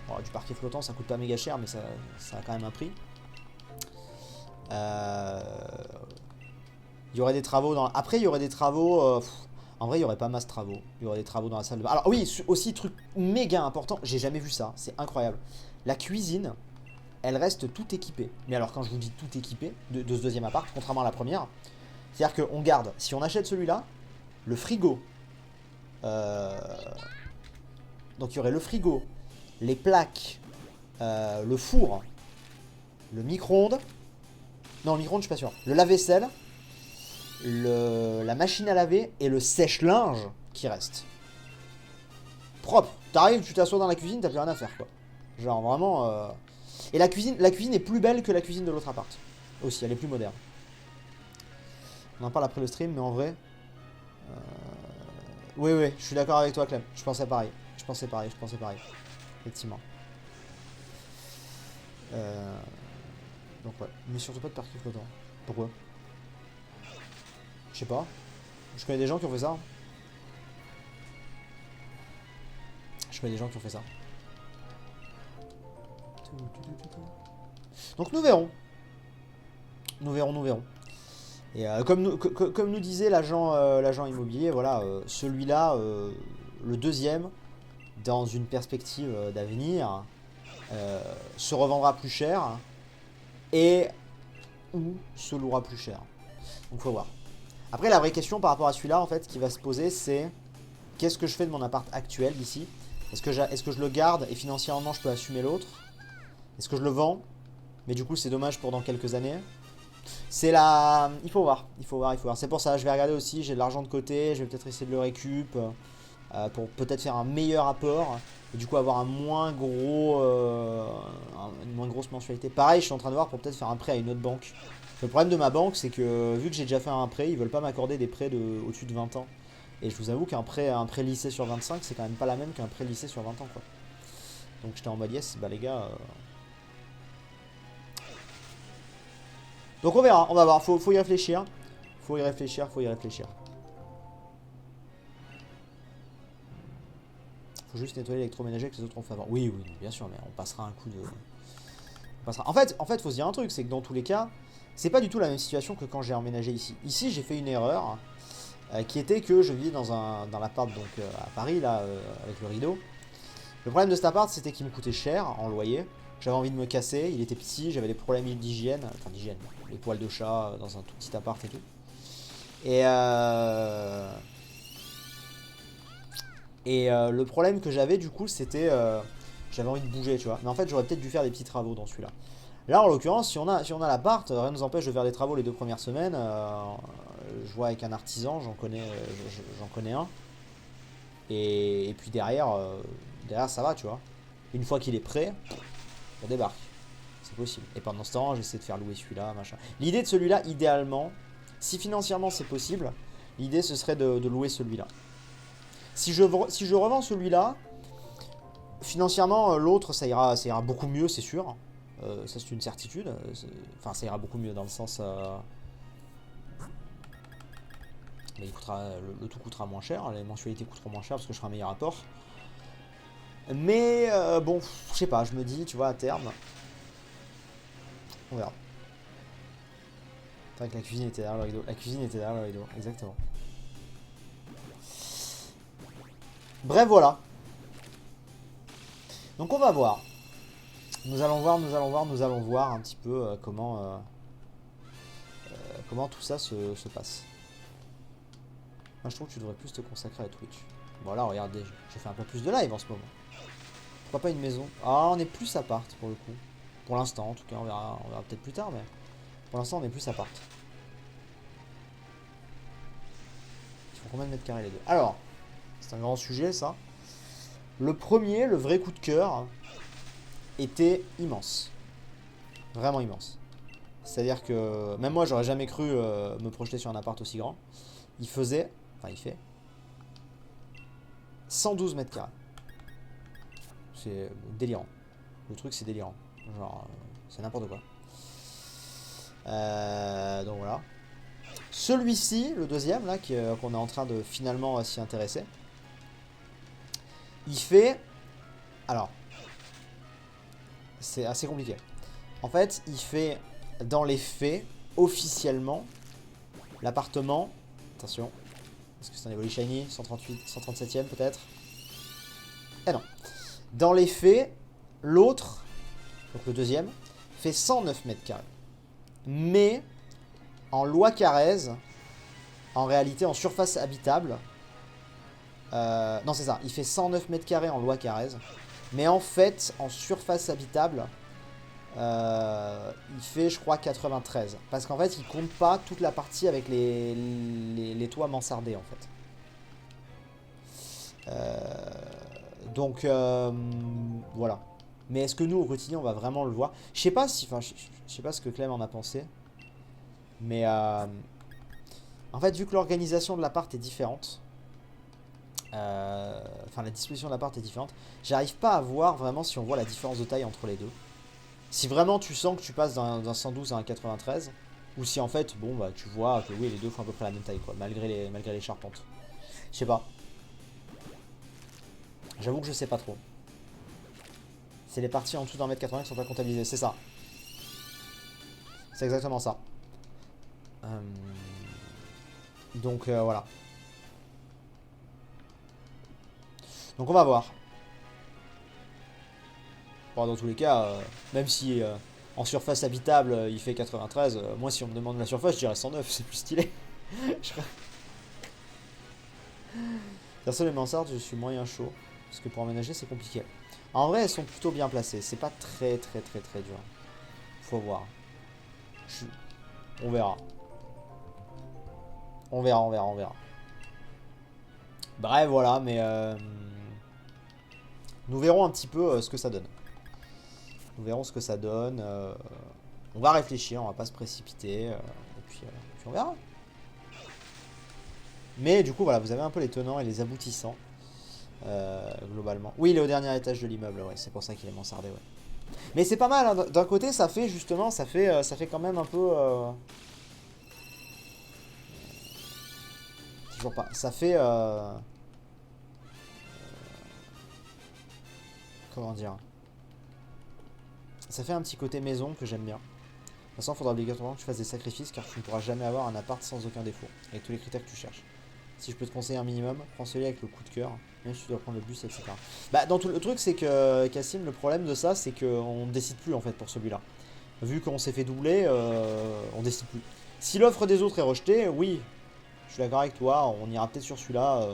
Bon, du parquet flottant, ça coûte pas méga cher, mais ça a quand même un prix. Il y aurait des travaux dans... Après, il y aurait des travaux... En vrai, il y aurait pas masse de travaux. Il y aurait des travaux dans la salle de bain. Alors oui, aussi, truc méga important, j'ai jamais vu ça, c'est incroyable. La cuisine, elle reste tout équipée. Mais alors, quand je vous dis tout équipée, de ce deuxième appart, contrairement à la première... C'est-à-dire qu'on garde, si on achète celui-là, le frigo. Donc il y aurait le frigo, les plaques, le four, le micro-ondes. Non, le micro-ondes, je suis pas sûr. Le lave-vaisselle, la machine à laver et le sèche-linge qui reste. Propre. T'arrives, tu t'assois dans la cuisine, t'as plus rien à faire, quoi. Genre vraiment... Et la cuisine est plus belle que la cuisine de l'autre appart. Aussi, elle est plus moderne. On en parle après le stream, mais en vrai... Oui, je suis d'accord avec toi, Clem. Je pensais pareil. Effectivement. Donc ouais. Mais surtout pas de parquet flottant. Pourquoi? Je sais pas. Je connais des gens qui ont fait ça. Donc nous verrons. Nous verrons. Et comme nous disait l'agent immobilier, voilà, celui-là, le deuxième, dans une perspective d'avenir, se revendra plus cher et ou se louera plus cher. Donc faut voir. Après, la vraie question par rapport à celui-là, en fait, qui va se poser, c'est qu'est-ce que je fais de mon appart actuel d'ici? Est-ce que je le garde et financièrement je peux assumer l'autre? Est-ce que je le vends? Mais du coup, c'est dommage pour dans quelques années. C'est la... Il faut voir. C'est pour ça, je vais regarder aussi, j'ai de l'argent de côté, je vais peut-être essayer de le récup pour peut-être faire un meilleur apport et du coup avoir une moins grosse mensualité. Pareil, je suis en train de voir pour peut-être faire un prêt à une autre banque. Le problème de ma banque, c'est que vu que j'ai déjà fait un prêt, ils veulent pas m'accorder des prêts au-dessus de 20 ans. Et je vous avoue qu'un prêt lycée sur 25, c'est quand même pas la même qu'un prêt lycée sur 20 ans, quoi. Donc j'étais en mode yes, bah les gars... Donc on verra, on va voir, faut y réfléchir. Faut y réfléchir. Faut faut juste nettoyer l'électroménager que les autres ont fait avant. Oui, oui, bien sûr, mais on passera un coup de... En fait, faut se dire un truc, c'est que dans tous les cas, c'est pas du tout la même situation que quand j'ai emménagé ici. Ici, j'ai fait une erreur qui était que je vivais dans l'appart donc à Paris, là, avec le rideau. Le problème de cet appart, c'était qu'il me coûtait cher en loyer. J'avais envie de me casser, il était petit, j'avais des problèmes d'hygiène, enfin d'hygiène, les poils de chat dans un tout petit appart et tout. Et le problème que j'avais du coup, c'était j'avais envie de bouger, tu vois. Mais en fait, j'aurais peut-être dû faire des petits travaux dans celui-là. Là, en l'occurrence, si on a l'appart, rien ne nous empêche de faire des travaux les 2 premières semaines. Je vois avec un artisan, j'en connais un. Et puis derrière, ça va, tu vois. Une fois qu'il est prêt, on débarque. C'est possible. Et pendant ce temps, j'essaie de faire louer celui-là, machin. L'idée de celui-là, idéalement, si financièrement c'est possible, l'idée ce serait de louer celui-là. Si je revends celui-là, financièrement, l'autre, ça ira beaucoup mieux, c'est sûr. Ça, c'est une certitude. Enfin, ça ira beaucoup mieux dans le sens... mais le tout coûtera moins cher, les mensualités coûteront moins cher parce que je ferai un meilleur rapport. Mais bon, je sais pas, je me dis, tu vois, à terme, on verra. C'est vrai que la cuisine était derrière le rideau. La cuisine était derrière le rideau, exactement. Bref, voilà. Donc on va voir. Nous allons voir un petit peu comment tout ça se passe. Moi je trouve que tu devrais plus te consacrer à Twitch. Bon là regardez, j'ai fait un peu plus de live en ce moment. Pourquoi pas une maison? Ah, on est plus appart pour le coup. Pour l'instant en tout cas, on verra peut-être plus tard, mais pour l'instant on est plus appart. Il faut combien de mètres carrés les deux? Alors, c'est un grand sujet ça. Le premier, le vrai coup de cœur, était immense. Vraiment immense. C'est-à-dire que même moi j'aurais jamais cru me projeter sur un appart aussi grand. Il fait 112 mètres carrés. C'est délirant. Le truc c'est délirant. Genre, c'est n'importe quoi. Donc voilà. Celui-ci, le deuxième, là, qu'on est en train de finalement s'y intéresser, il fait... Alors, c'est assez compliqué. En fait, il fait, dans les faits, officiellement, l'appartement... Attention, est-ce que c'est un Evoli Shiny 138, 137ème peut-être? Eh non. Dans les faits, l'autre, donc le deuxième, fait 109 mètres carrés. Mais, en loi Carrez, en réalité, en surface habitable... non, c'est ça. Il fait 109 mètres carrés en loi Carrez. Mais en fait, en surface habitable, il fait, je crois, 93. Parce qu'en fait, il compte pas toute la partie avec les toits mansardés, en fait. Donc, voilà. Mais est-ce que nous, au quotidien, on va vraiment le voir? Je sais pas si... Enfin, je sais pas ce que Clem en a pensé. Mais, en fait, vu que l'organisation de l'appart est différente... Enfin, la disposition de l'appart est différente. J'arrive pas à voir vraiment si on voit la différence de taille entre les deux. Si vraiment tu sens que tu passes d'un 112 à un 93, ou si en fait, bon, bah tu vois que oui, les deux font à peu près la même taille, quoi, malgré les charpentes. Je sais pas. J'avoue que je sais pas trop. C'est les parties en dessous d'un mètre 80 qui sont pas comptabilisées, c'est ça. C'est exactement ça. Donc voilà. Donc on va voir. Bon, dans tous les cas, même si en surface habitable il fait 93, moi si on me demande la surface je dirais 109, c'est plus stylé. Perso les mansardes je suis moyen chaud, parce que pour emménager c'est compliqué. En vrai elles sont plutôt bien placées, c'est pas très dur. Faut voir. On verra. On verra. Bref voilà, mais nous verrons un petit peu ce que ça donne. Nous verrons ce que ça donne. On va réfléchir, on va pas se précipiter. Et puis on verra. Mais du coup, voilà, vous avez un peu les tenants et les aboutissants. Globalement. Oui, il est au dernier étage de l'immeuble, ouais, c'est pour ça qu'il est mansardé, ouais. Mais c'est pas mal, hein. D'un côté, ça fait justement, ça fait quand même un peu... Toujours pas. Ça fait... Comment dire? Ça fait un petit côté maison que j'aime bien. De toute façon, il faudra obligatoirement que tu fasses des sacrifices car tu ne pourras jamais avoir un appart sans aucun défaut, avec tous les critères que tu cherches. Si je peux te conseiller un minimum, prends celui avec le coup de cœur, même si tu dois prendre le bus, etc. Bah, dans tout le truc, c'est que Cassim, le problème de ça, c'est qu'on ne décide plus en fait pour celui-là. Vu qu'on s'est fait doubler, on décide plus. Si l'offre des autres est rejetée, oui, je suis d'accord avec toi, on ira peut-être sur celui-là.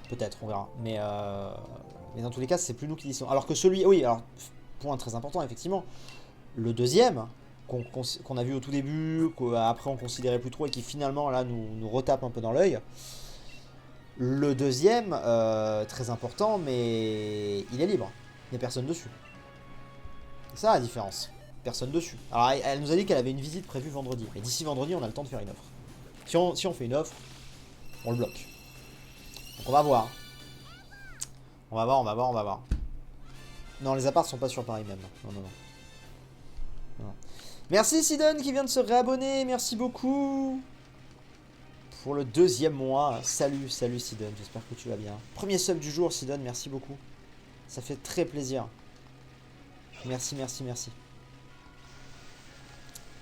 Peut-être, on verra. Mais dans tous les cas, c'est plus nous qui décidons. Alors que celui. Oui, alors, point très important, effectivement. Le deuxième, qu'on a vu au tout début, qu'après on considérait plus trop et qui finalement là nous retape un peu dans l'œil. Le deuxième, très important, mais il est libre. Il n'y a personne dessus. C'est ça la différence. Personne dessus. Alors elle nous a dit qu'elle avait une visite prévue vendredi. Mais d'ici vendredi, on a le temps de faire une offre. Si on fait une offre, on le bloque. Donc on va voir. On va voir. Non, les apparts sont pas sur Paris même. Non. Merci Sidon qui vient de se réabonner. Merci beaucoup. Pour le 2e mois. Salut Sidon. J'espère que tu vas bien. Premier sub du jour, Sidon. Merci beaucoup. Ça fait très plaisir. Merci.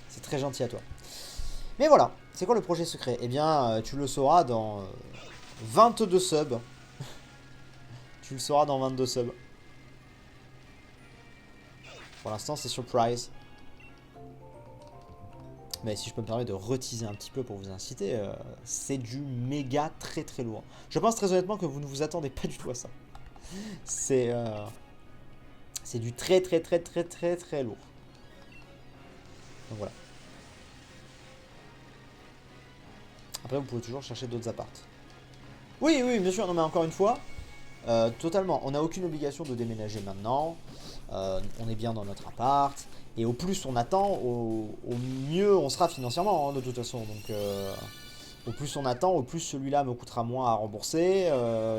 C'est très gentil à toi. Mais voilà. C'est quoi le projet secret? Eh bien, tu le sauras dans 22 subs. Tu le sauras dans 22 subs. Pour l'instant, c'est surprise. Mais si je peux me permettre de reteaser un petit peu pour vous inciter, c'est du méga très lourd. Je pense très honnêtement que vous ne vous attendez pas du tout à ça. C'est du très lourd. Donc voilà. Après, vous pouvez toujours chercher d'autres apparts. Oui, bien sûr. Non, mais encore une fois, totalement. On n'a aucune obligation de déménager maintenant. On est bien dans notre appart. Et au plus on attend, au mieux on sera financièrement, hein, de toute façon. Donc, au plus on attend, au plus celui-là me coûtera moins à rembourser.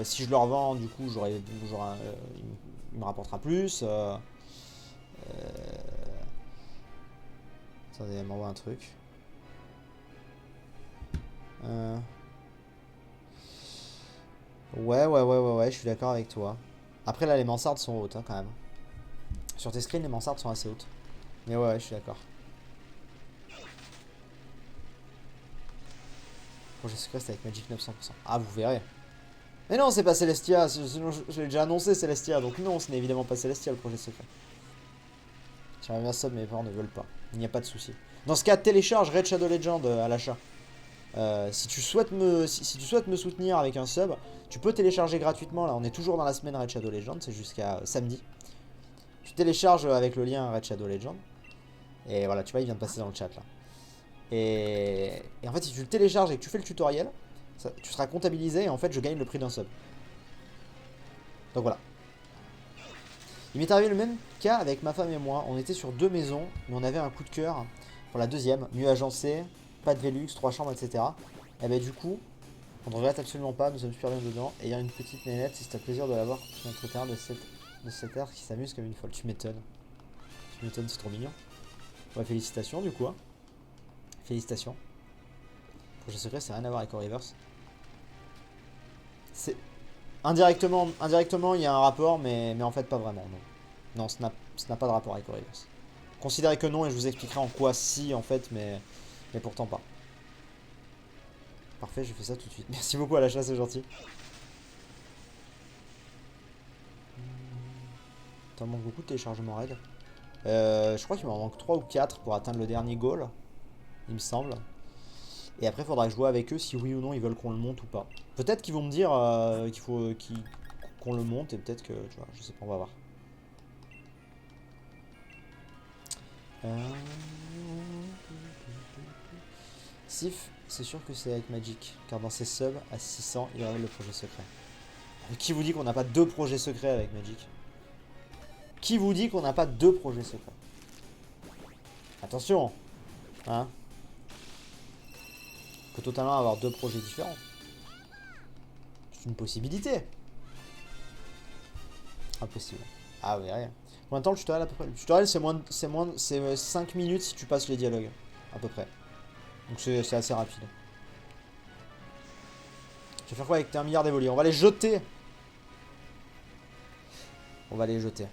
Si je le revends, du coup, il me rapportera plus. Attendez, elle m'envoie un truc. Ouais, je suis d'accord avec toi. Après, là, les mansardes sont hautes, hein, quand même. Sur tes screens, les mansardes sont assez hautes. Mais ouais, je suis d'accord. Projet secret, c'est avec Magic 900%. Ah, vous verrez. Mais non, c'est pas Celestia. Sinon, je l'ai déjà annoncé, Celestia. Donc non, ce n'est évidemment pas Celestia, le projet secret. J'aimerais bien sub, mais mes parents ne veulent pas. Il n'y a pas de souci. Dans ce cas, télécharge Red Shadow Legend à l'achat. Si tu souhaites me soutenir avec un sub, tu peux télécharger gratuitement. Là, on est toujours dans la semaine Red Shadow Legend. C'est jusqu'à samedi. Tu télécharges avec le lien Red Shadow Legend. Et voilà, tu vois, il vient de passer dans le chat là. Et en fait, si tu le télécharges et que tu fais le tutoriel, tu seras comptabilisé et en fait, je gagne le prix d'un sub. Donc voilà. Il m'est arrivé le même cas avec ma femme et moi. On était sur 2 maisons, mais on avait un coup de cœur pour la deuxième. Mieux agencée, pas de Velux, 3 chambres, etc. Et bah du coup, on ne regrette absolument pas, nous sommes super bien dedans. Et il y a une petite nénette, si c'est un plaisir de l'avoir sur notre terrain de cette air qui s'amuse comme une folle. Tu m'étonnes. C'est trop mignon. Ouais, félicitations du coup. Hein. Félicitations. Projet secret, c'est rien à voir avec Rivers. C'est indirectement, il y a un rapport, mais en fait pas vraiment. Non, ça n'a pas de rapport avec Rivers. Considérez que non et je vous expliquerai en quoi si en fait, mais pourtant pas. Parfait, je fais ça tout de suite. Merci beaucoup à l'achat, c'est gentil. T'en manque beaucoup de téléchargements raid. Je crois qu'il m'en manque 3 ou 4 pour atteindre le dernier goal. Il me semble. Et après, il faudra que je vois avec eux si oui ou non ils veulent qu'on le monte ou pas. Peut-être qu'ils vont me dire qu'il faut qu'on le monte et peut-être que, tu vois, je sais pas, on va voir. Sif, c'est sûr que c'est avec Magic, car dans ses subs à 600, il révèle le projet secret. Mais qui vous dit qu'on n'a pas 2 projets secrets avec Magic? Qui vous dit qu'on n'a pas 2 projets secrets? Attention, hein? On peut totalement avoir 2 projets différents. C'est une possibilité. Impossible. Ah oui, rien. Combien de temps le tutoriel à peu près? Le tutoriel c'est 5 minutes si tu passes les dialogues. À peu près. Donc c'est assez rapide. Tu vas faire quoi avec tes 1 milliard d'évolués? On va les jeter. On va les jeter.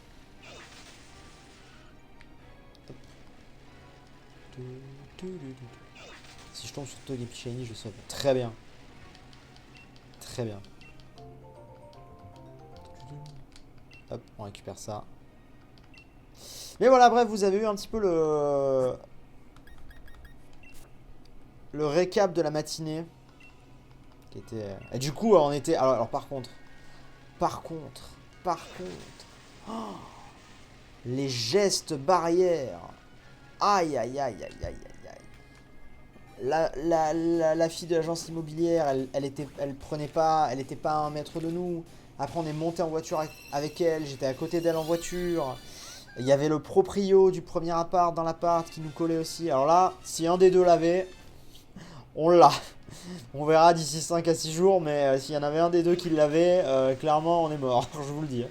Si je tombe sur Togepi Shiny, je sauve. Très bien. Très bien. Hop, on récupère ça. Mais voilà, bref, vous avez eu un petit peu le récap de la matinée. Qui était... Et du coup, on était... Alors par contre... Oh, les gestes barrières. Aïe, aïe, aïe, aïe, aïe, aïe, aïe. La fille de l'agence immobilière, elle prenait pas... Elle était pas à 1 mètre de nous. Après, on est monté en voiture avec elle. J'étais à côté d'elle en voiture. Il y avait le proprio du premier appart dans l'appart qui nous collait aussi. Alors là, si un des deux l'avait, on l'a. On verra d'ici 5 à 6 jours, mais s'il y en avait un des deux qui l'avait, clairement on est mort, je vous le dis.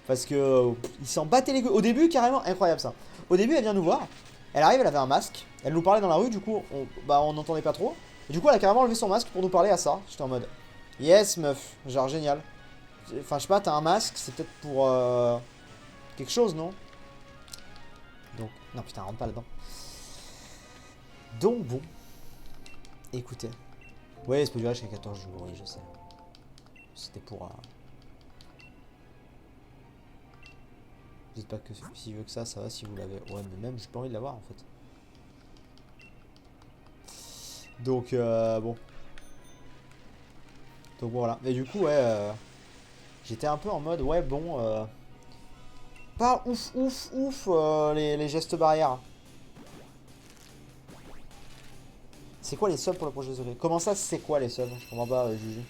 Parce que il s'en battait les couilles. Au début, carrément, incroyable ça. Au début, elle vient nous voir. Elle arrive, elle avait un masque. Elle nous parlait dans la rue, du coup, on n'entendait pas trop. Et du coup, elle a carrément levé son masque pour nous parler à ça. J'étais en mode, yes meuf, genre génial. Enfin, je sais pas, t'as un masque, c'est peut-être pour quelque chose, non? Donc, non putain, rentre pas là-dedans. Donc bon, écoutez. Ouais, c'est peut durer jusqu'à 14 jours, oui, je sais. C'était pour... Dites pas que s'il veut que ça va si vous l'avez. Ouais, mais même, j'ai pas envie de l'avoir en fait. Donc, bon. Donc voilà. Mais du coup, ouais, j'étais un peu en mode, ouais, bon, pas ouf, les gestes barrières. C'est quoi les subs pour le projet de... Comment ça, c'est quoi les subs? Je comprends pas, Juju.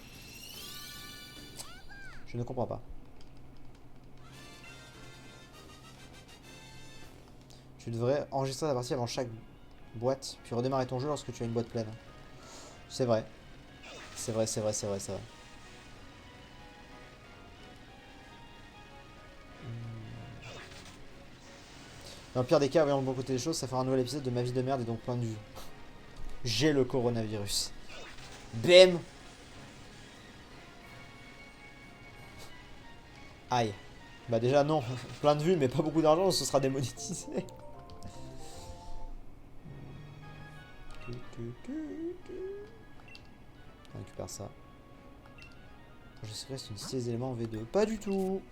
Je ne comprends pas. Tu devrais enregistrer la partie avant chaque boîte, puis redémarrer ton jeu lorsque tu as une boîte pleine. C'est vrai. C'est vrai. Dans le pire des cas, voyons le bon côté des choses, ça fera un nouvel épisode de ma vie de merde et donc plein de vues. J'ai le coronavirus. Bam. Aïe. Bah déjà non, plein de vues mais pas beaucoup d'argent, ce sera démonétisé. On récupère ça. Je sais que c'est une 6 éléments en V2. Pas du tout.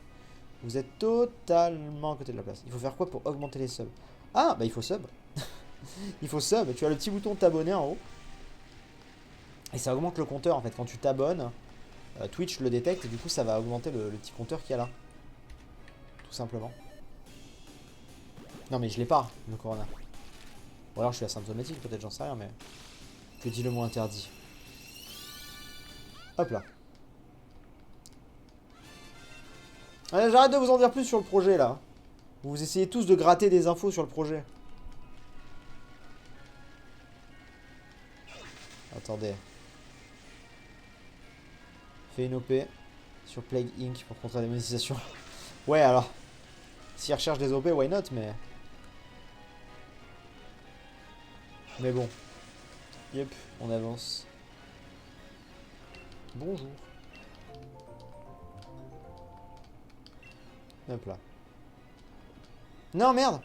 Vous êtes totalement à côté de la place. Il faut faire quoi pour augmenter les subs? Ah, bah il faut sub. Il faut sub. Tu as le petit bouton t'abonner en haut. Et ça augmente le compteur en fait. Quand tu t'abonnes, Twitch le détecte et du coup ça va augmenter le petit compteur qu'il y a là. Tout simplement. Non mais je l'ai pas, le corona. Ou alors je suis asymptomatique, peut-être, j'en sais rien, mais... Que dit le mot interdit? Hop là. Allez, j'arrête de vous en dire plus sur le projet là. Vous essayez tous de gratter des infos sur le projet. Attendez. Fais une OP sur Plague Inc. pour contrer la démonétisation. Ouais, alors. S'ils recherchent des OP, why not, mais... Mais bon. Yep, on avance. Bonjour. Hop là. Non, merde.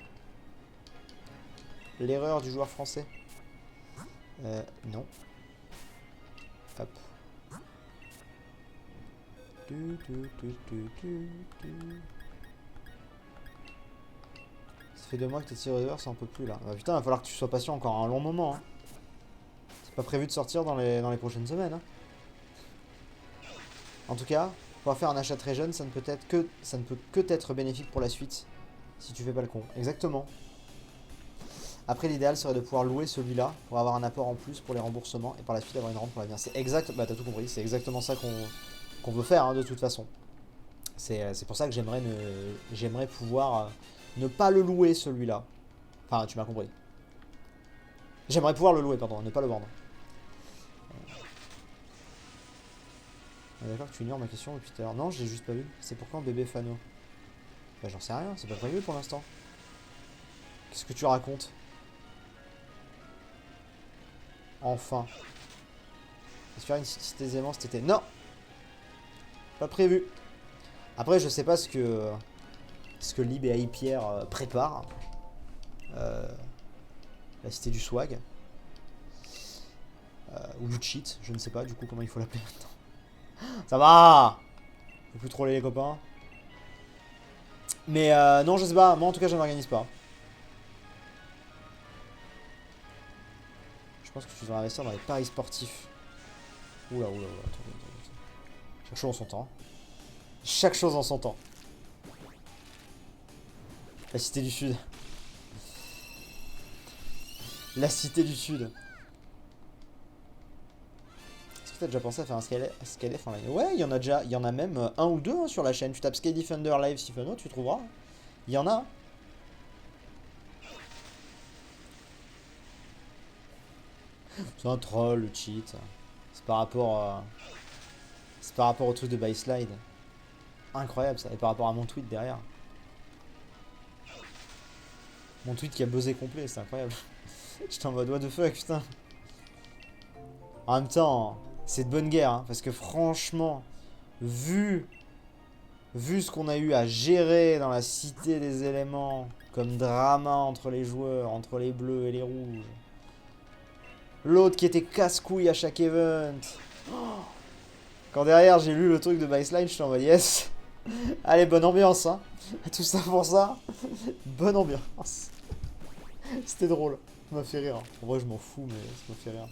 L'erreur du joueur français. Non. Hop. Ça fait 2 mois que t'es tiré dehors, ça en peut plus là. Bah, putain, il va falloir que tu sois patient encore un long moment. Hein. C'est pas prévu de sortir dans les prochaines semaines. Hein. En tout cas, pouvoir faire un achat très jeune, ça ne peut que être bénéfique pour la suite. Si tu fais pas le con. Exactement. Après, l'idéal serait de pouvoir louer celui-là pour avoir un apport en plus pour les remboursements et par la suite avoir une rente pour l'avenir. C'est exact. Bah, t'as tout compris. C'est exactement ça qu'on veut faire hein, de toute façon. C'est pour ça que j'aimerais pouvoir ne pas le louer celui-là. Enfin, tu m'as compris. J'aimerais pouvoir le louer, pardon, ne pas le vendre. D'accord que tu ignores ma question depuis tout à l'heure. Non, je l'ai juste pas vu. C'est pourquoi un bébé Fano? Bah, j'en sais rien, c'est pas prévu pour l'instant. Qu'est-ce que tu racontes? Enfin. Faire une cité aisément cet été. Non! Pas prévu. Après, je sais pas ce que ce que Lib et Hypierre préparent. La cité du swag. Ou du cheat, je ne sais pas du coup comment il faut l'appeler maintenant. Ça va! Faut plus troller les copains. Mais non, je sais pas, moi en tout cas je ne m'organise pas. Je pense que tu devrais investir dans les paris sportifs. Oula, attends. Chaque chose en son temps. Chaque chose en son temps. La cité du sud. La cité du sud. Est-ce que t'as déjà pensé à faire un Skylef en live? Ouais, il y en a déjà, il y en a même un ou deux sur la chaîne. Tu tapes Sky Defender Live Sifano, tu trouveras. Il y en a. C'est un troll, le cheat. C'est par rapport au truc de buy slide. Incroyable ça. Et par rapport à mon tweet derrière. Mon tweet qui a buzzé complet, c'est incroyable. J'étais en mode what the fuck, putain. En même temps, c'est de bonne guerre, hein, parce que franchement, vu ce qu'on a eu à gérer dans la cité des éléments, comme drama entre les joueurs, entre les bleus et les rouges. L'autre qui était casse-couille à chaque event. Quand derrière j'ai lu le truc de baseline, je suis en mode yes. Allez, bonne ambiance, hein. Tout ça pour ça. Bonne ambiance. C'était drôle. Ça m'a fait rire. En vrai, je m'en fous, mais ça m'a fait rire.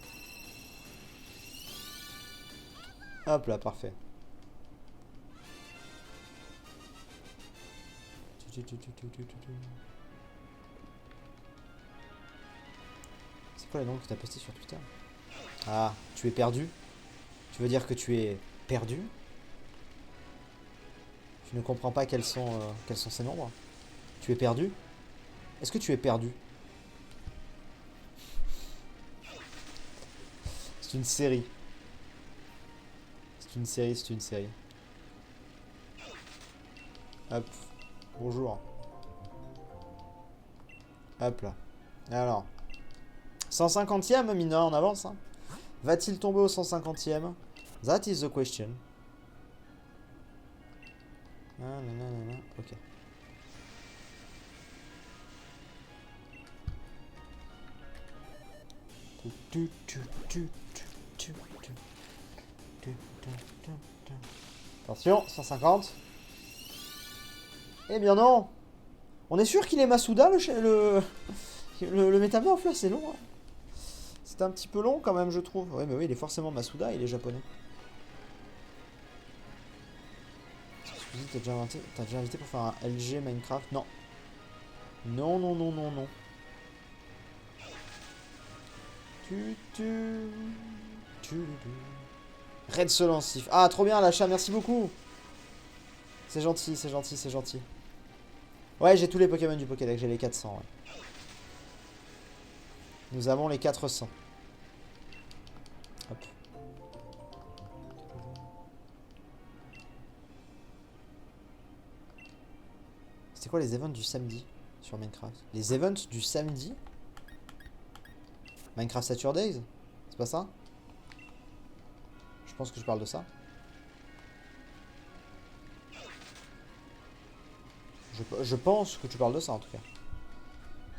Hop là, parfait. C'est quoi les noms que t'as posté sur Twitter? Ah, tu es perdu? Tu veux dire que tu es perdu? Je ne comprends pas quels sont ces nombres. Tu es perdu? Est-ce que tu es perdu? C'est une série. C'est une série. Hop. Bonjour. Hop là. Alors. 150e, Mina, on avance. Hein. Va-t-il tomber au 150e? That is the question. Ah, nanana, ok. Attention, 150. Eh bien non. On est sûr qu'il est Masuda, le métamorphe là, c'est long. Hein. C'est un petit peu long quand même, je trouve. Ouais, mais oui, il est forcément Masuda, il est japonais. T'as déjà invité pour faire un LG Minecraft? Non. Non. Red Solancif. Ah, trop bien, l'achat, merci beaucoup. C'est gentil. Ouais, j'ai tous les Pokémon du Pokédex, j'ai les 400. Ouais. Nous avons les 400. Hop. C'était quoi les events du samedi sur Minecraft? Les events du samedi? Minecraft Saturdays? C'est pas ça? Je pense que je parle de ça. Je pense que tu parles de ça en tout cas.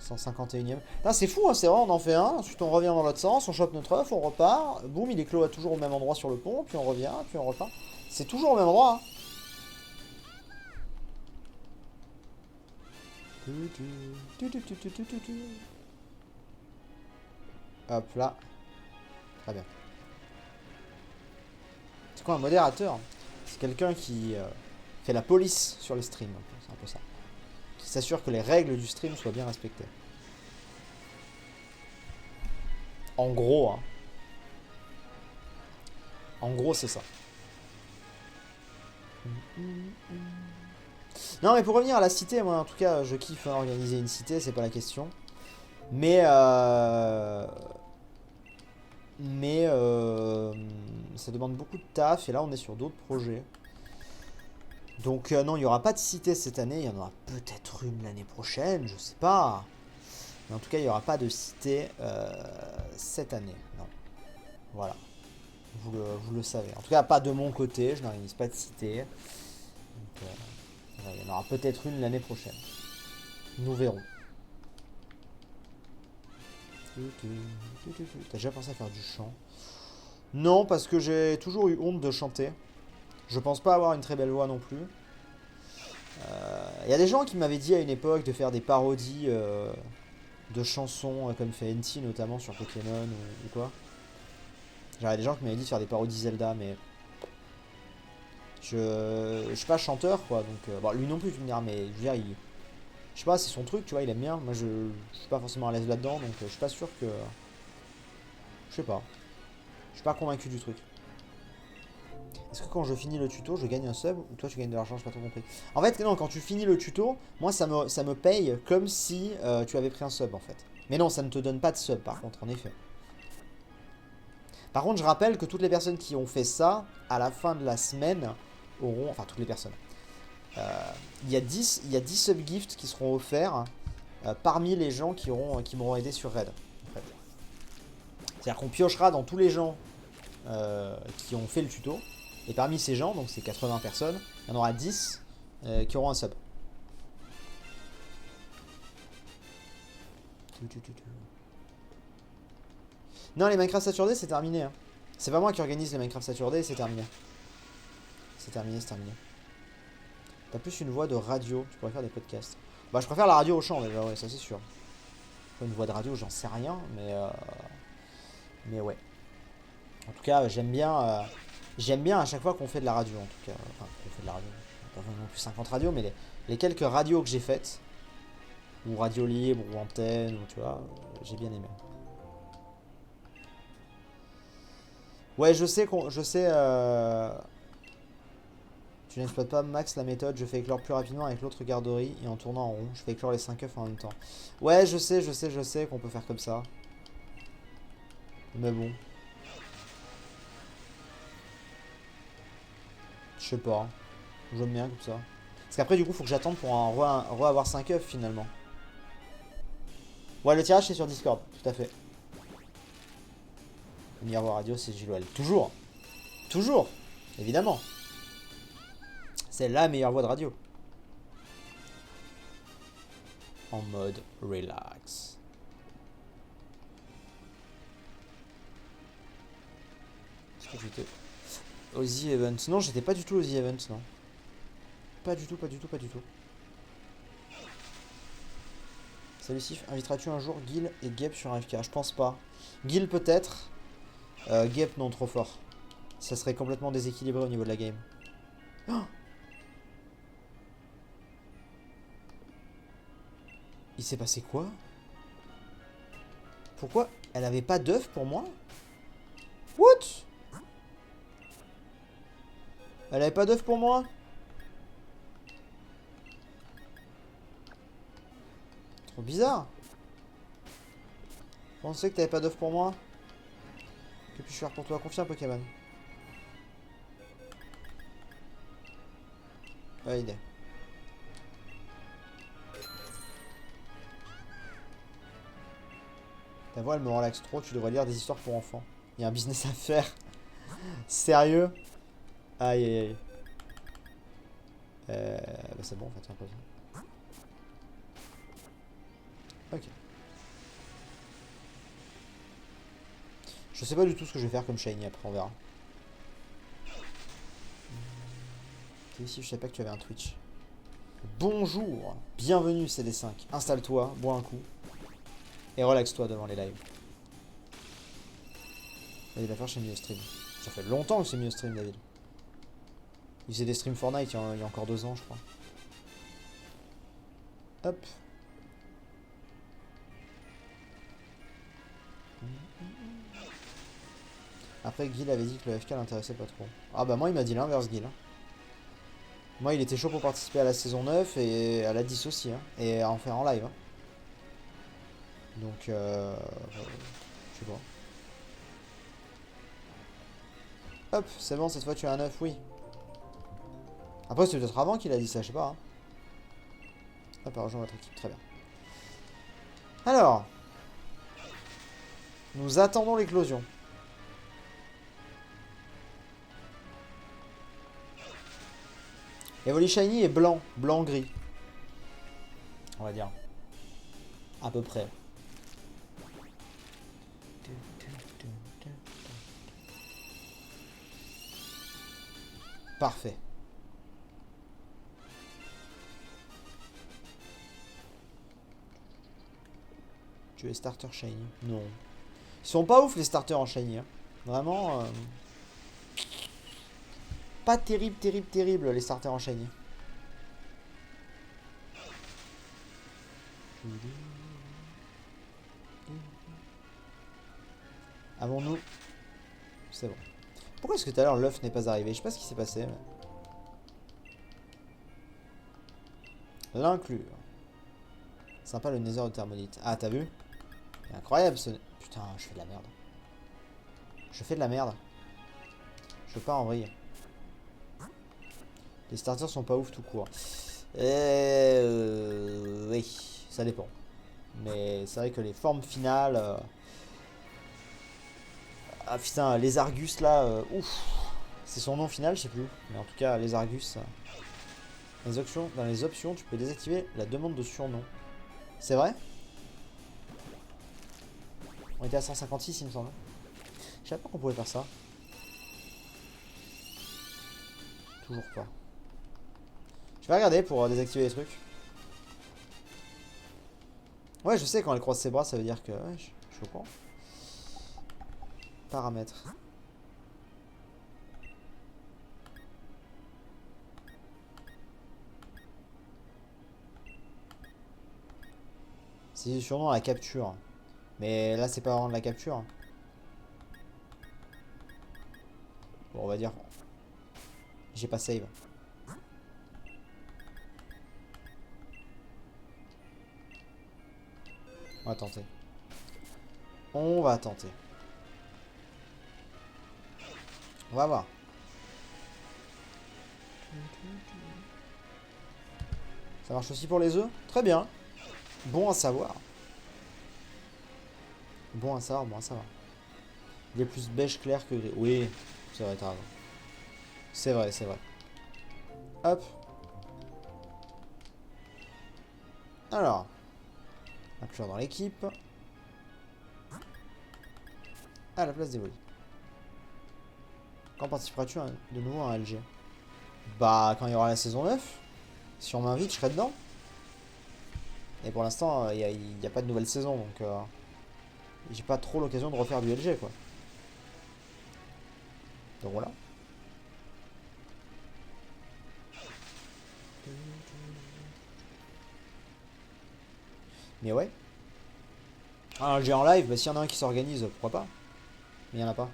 151ème. C'est fou, hein, c'est vrai, on en fait un, ensuite on revient dans l'autre sens, on chope notre œuf, on repart, boum, il est clos à toujours au même endroit sur le pont, puis on revient, puis on repart. C'est toujours au même endroit. Hein. Hop là. Très bien. C'est quoi un modérateur? C'est quelqu'un qui fait la police sur les streams. C'est un peu ça. Qui s'assure que les règles du stream soient bien respectées. En gros, hein. En gros, c'est ça. Non, mais pour revenir à la cité, moi, en tout cas, je kiffe organiser une cité, c'est pas la question. Mais ça demande beaucoup de taf, et là, on est sur d'autres projets. Donc non, il n'y aura pas de cité cette année, il y en aura peut-être une l'année prochaine, je sais pas. Mais en tout cas, il n'y aura pas de cité cette année, non. Voilà, vous le savez. En tout cas, pas de mon côté, je n'organise pas de cité. Donc, Il y en aura peut-être une l'année prochaine. Nous verrons. T'as déjà pensé à faire du chant? Non, parce que j'ai toujours eu honte de chanter. Je pense pas avoir une très belle voix non plus. Il y a des gens qui m'avaient dit à une époque de faire des parodies de chansons comme fait NT notamment sur Pokémon ou quoi. J'avais des gens qui m'avaient dit de faire des parodies Zelda, mais je suis pas chanteur quoi, donc bon, lui non plus tu me diras, mais je veux dire, je sais pas, c'est son truc, tu vois, il aime bien. Moi je suis pas forcément à l'aise là-dedans, donc je suis pas sûr que, je sais pas, je suis pas convaincu du truc. Est-ce que quand je finis le tuto, je gagne un sub ou toi tu gagnes de l'argent? J'ai pas trop compris. En fait, non, quand tu finis le tuto, moi ça me paye comme si tu avais pris un sub en fait. Mais non, ça ne te donne pas de sub par contre, en effet. Par contre, je rappelle que toutes les personnes qui ont fait ça, à la fin de la semaine, auront. Enfin, toutes les personnes. Il y a 10 subgifts qui seront offerts parmi les gens qui m'auront aidé sur Raid. En fait. C'est-à-dire qu'on piochera dans tous les gens qui ont fait le tuto. Et parmi ces gens, donc c'est 80 personnes, il y en aura 10 qui auront un sub. Non, les Minecraft Saturday, c'est terminé. Hein. C'est pas moi qui organise les Minecraft Saturday, c'est terminé. C'est terminé, c'est terminé. T'as plus une voix de radio, tu pourrais faire des podcasts. Bah, je préfère la radio au chant déjà, ouais, ça c'est sûr. Une voix de radio, j'en sais rien, mais ouais. En tout cas, j'aime bien à chaque fois qu'on fait de la radio, en tout cas. Enfin, qu'on fait de la radio. Pas non plus 50 radios, mais les quelques radios que j'ai faites, ou radio libre, ou antenne, ou tu vois, j'ai bien aimé. Ouais, je sais. Tu n'exploites pas max la méthode, je fais éclore plus rapidement avec l'autre garderie et en tournant en rond. Je fais éclore les 5 œufs en même temps. Ouais, je sais qu'on peut faire comme ça. Mais bon. Je sais pas. J'aime bien comme ça. Parce qu'après, du coup, faut que j'attende pour avoir 5 œufs finalement. Ouais, le tirage c'est sur Discord, tout à fait. Le meilleure voix radio, c'est Gilles. Toujours. Toujours. Évidemment. C'est la meilleure voix de radio. En mode relax. Est-ce que j'étais aux The Events? Non, j'étais pas du tout aux The Events, non. Pas du tout. Salut Sif, inviteras-tu un jour Gil et Gep sur un FK? Je pense pas. Gil peut-être. Gep non, trop fort. Ça serait complètement déséquilibré au niveau de la game. Oh, il s'est passé quoi? Pourquoi elle avait pas d'œuf pour moi? What? Elle avait pas d'œuf pour moi? Trop bizarre. Je pensais que t'avais pas d'œuf pour moi. Que puis-je faire pour toi? Confie Pokémon. Validé. Ta voix elle me relaxe trop, tu devrais lire des histoires pour enfants. Il y a un business à faire. Sérieux? Aïe aïe aïe. Bah c'est bon en fait, un peu. Ok. Je sais pas du tout ce que je vais faire comme shiny après, on verra. T'es ici, je savais pas que tu avais un Twitch. Bonjour, bienvenue CD5. Installe-toi, bois un coup. Et relaxe-toi devant les lives. David Laffarge s'est mis au stream. Ça fait longtemps que c'est mis au stream, David. Il faisait des streams Fortnite il y a encore 2 ans, je crois. Hop. Après, Guil avait dit que le FK l'intéressait pas trop. Ah bah moi, il m'a dit l'inverse, Guil. Moi, il était chaud pour participer à la saison 9 et à la 10 aussi. Hein, et à en faire en live. Hein. Donc, je sais pas. Hop, c'est bon, cette fois tu as un 9, oui. Après, c'est peut-être avant qu'il a dit ça, je sais pas. Hein. Hop, rejoindre votre équipe, très bien. Alors, nous attendons l'éclosion. Evoli Shiny est blanc. Blanc-gris. On va dire. À peu près. Parfait. Tu es starter shiny? Non. Ils sont pas ouf les starters en shiny. Hein. Vraiment. Pas terrible, terrible, terrible les starters en shiny. Avons-nous... C'est bon. Pourquoi est-ce que tout à l'heure l'œuf n'est pas arrivé? Je sais pas ce qui s'est passé. Mais... L'inclure. Sympa le nether de thermonite. Ah, t'as vu? C'est incroyable ce... Putain, je fais de la merde. Je fais de la merde. Je pars en vrille. Les starters sont pas ouf tout court. Oui, ça dépend. Mais c'est vrai que les formes finales... Ah putain, les Argus là... Ouf. C'est son nom final, je sais plus. Mais en tout cas, les Argus... Dans les options, tu peux désactiver la demande de surnom. C'est vrai? On était à 156 il me semble. Je savais pas qu'on pouvait faire ça. Toujours pas. Je vais regarder pour désactiver les trucs. Ouais, je sais, quand elle croise ses bras, ça veut dire que... Ouais, je suis au courant. Paramètres. C'est du surnom à la capture. Mais là, c'est pas vraiment de la capture. Bon, on va dire... J'ai pas save. On va tenter. On va tenter. On va voir. Ça marche aussi pour les œufs? Très bien. Bon à savoir. Bon à savoir, bon à savoir. Il est plus beige clair que gris. Oui, c'est vrai, t'as raison. C'est vrai, c'est vrai. Hop. Alors. Inclure dans l'équipe. À la place des volis. Quand participeras-tu de nouveau à un LG? Bah, quand il y aura la saison 9. Si on m'invite, je serai dedans. Et pour l'instant, il n'y a pas de nouvelle saison, donc j'ai pas trop l'occasion de refaire du LG, quoi. Donc voilà. Mais ouais. Un LG en live, bah, s'il y en a un qui s'organise, pourquoi pas. Mais il n'y en a pas.